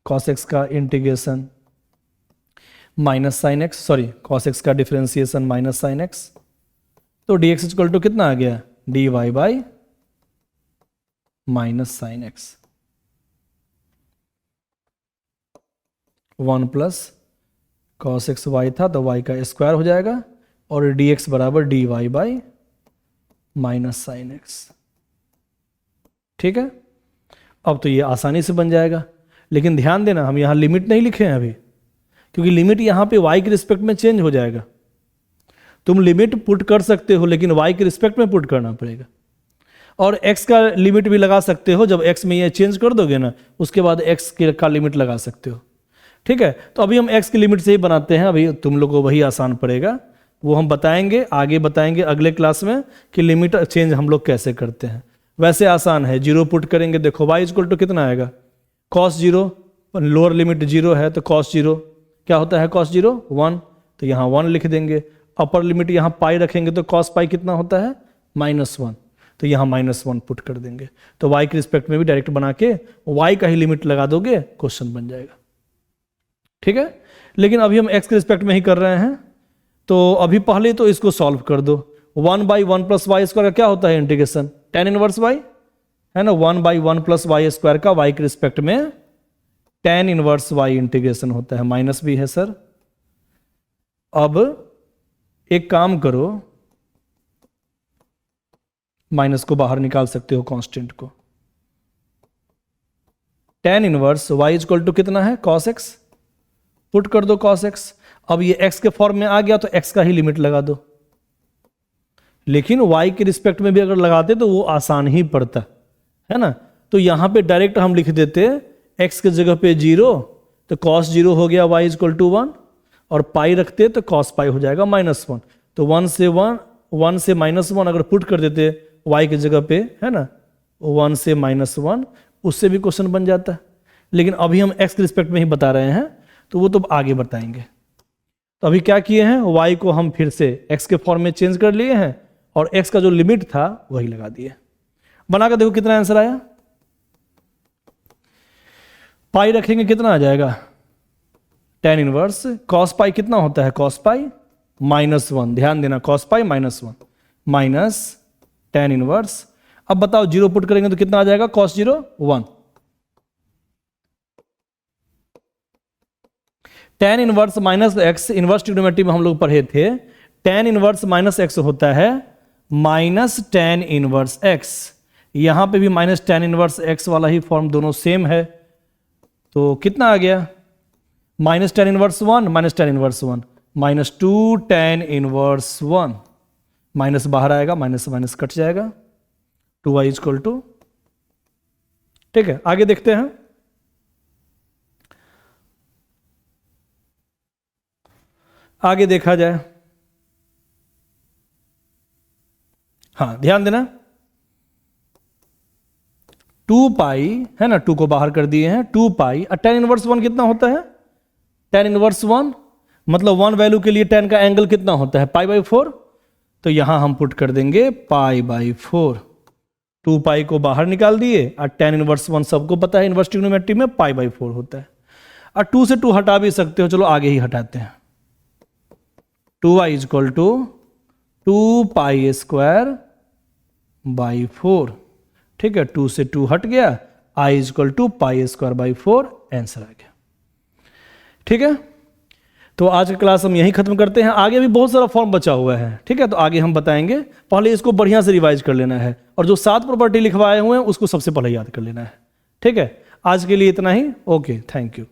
कॉस एक्स का integration minus sine x, sorry cos x का डिफरेंशिएशन माइनस साइन एक्स, तो डी एक्स इक्वल टू कितना आ गया, d y by minus sine x, 1 plus cos x y था तो वाई का स्क्वायर हो जाएगा, और डी एक्स बराबर d y by minus sine x. ठीक है, अब तो ये आसानी से बन जाएगा, लेकिन ध्यान देना हम यहाँ लिमिट नहीं लिखे हैं अभी, क्योंकि लिमिट यहाँ पे y के रिस्पेक्ट में चेंज हो जाएगा। तुम लिमिट पुट कर सकते हो लेकिन y के रिस्पेक्ट में पुट करना पड़ेगा, और x का लिमिट भी लगा सकते हो, जब x में ये चेंज कर दोगे ना उसके बाद x का लिमिट लगा सकते हो। ठीक है, तो अभी हम x की लिमिट से ही बनाते हैं, अभी तुम लोग को वही आसान पड़ेगा, वो हम बताएंगे आगे, बताएंगे अगले क्लास में कि लिमिट चेंज हम लोग कैसे करते हैं। वैसे आसान है, जीरो पुट करेंगे, देखो y इक्वल टू कितना आएगा, cos zero, lower limit zero है तो कॉस जीरो क्या होता है, कॉस जीरो 1, तो यहाँ 1 लिख देंगे, अपर लिमिट यहाँ पाई रखेंगे तो कॉस पाई कितना होता है -1, तो यहाँ -1 पुट कर देंगे, तो y के रिस्पेक्ट में भी डायरेक्ट बना के y का ही लिमिट लगा दोगे, क्वेश्चन बन जाएगा। ठीक है, लेकिन अभी हम x के रिस्पेक्ट में ही कर रहे हैं, तो अभी पहले तो इसको सॉल्व कर दो, 1/1 प्लस वाई स्क्वायर का क्या होता है इंटीग्रेशन, tan इनवर्स y है ना, 1/1 प्लस वाई स्क्वायर का y के रिस्पेक्ट में tan इनवर्स y इंटीग्रेशन होता है, माइनस भी है सर। अब एक काम करो, माइनस को बाहर निकाल सकते हो कांस्टेंट को, tan inverse y equal to कितना है, cos x, पुट कर दो cos x। अब ये x के फॉर्म में आ गया तो x का ही लिमिट लगा दो, लेकिन y के रिस्पेक्ट में भी अगर लगाते तो वो आसान ही पड़ता है ना। तो यहां पे डायरेक्ट हम लिख देते x के जगह पे 0, तो cos 0 हो गया y इक्वल टू 1, और पाई रखते तो cos पाई हो जाएगा -1, तो 1 से -1 अगर पुट कर देते y के जगह पे है ना, 1 से -1, उससे भी क्वेश्चन बन जाता है। लेकिन अभी हम x के रिस्पेक्ट में ही बता रहे हैं, तो वो तो आगे बताएंगे। तो अभी क्या किए हैं, y को हम फिर से x के फॉर्म में चेंज कर लिए हैं, और x का जो लिमिट था वही लगा दिए। बनाकर देखो कितना आंसर आया, पाई रखेंगे कितना आ जाएगा, tan इनवर्स cos पाई कितना होता है, cos पाई -1, ध्यान देना cos पाई -1 माइनस tan इनवर्स। अब बताओ जीरो पुट करेंगे तो कितना आ जाएगा, cos 0 1, tan inverse minus x, inverse trigonometry में हम लोग पढ़े थे, tan इनवर्स माइनस एक्स होता है माइनस tan इनवर्स एक्स, यहां पे भी माइनस tan इनवर्स एक्स वाला ही फॉर्म, दोनों सेम है, तो कितना आ गया, minus tan inverse 1 minus tan inverse 1 -2 tan inverse 1, minus बाहर आएगा, माइनस से माइनस कट जाएगा, 2y इक्वल टू। ठीक है, आगे देखते हैं। आगे देखा जाए, हाँ ध्यान देना, 2 पाई है ना, 2 को बाहर कर दिए हैं, 2 पाई, और tan इनवर्स 1 कितना होता है, tan इनवर्स 1 मतलब 1 वैल्यू के लिए tan का एंगल कितना होता है, π/4, तो यहां हम पुट कर देंगे π/4। 2 को बाहर निकाल दिए और tan इनवर्स 1 सबको पता है इनवर्स ट्रिग्नोमेट्री में π/4 होता है। और 2 से 2 हटा भी सकते हो, चलो आगे ही हटाते हैं। 2y = 2π²/4। ठीक है, 2 से 2 हट गया, i = π²/4 आंसर आ गया। ठीक है, तो आज की क्लास हम यहीं खत्म करते हैं। आगे भी बहुत सारा फॉर्म बचा हुआ है, ठीक है, तो आगे हम बताएंगे। पहले इसको बढ़िया से रिवाइज कर लेना है और जो 7 प्रॉपर्टी लिखवाए हुए हैं उसको सबसे पहले याद कर लेना है। ठीक है, आज के लिए इतना ही। Okay, thank you.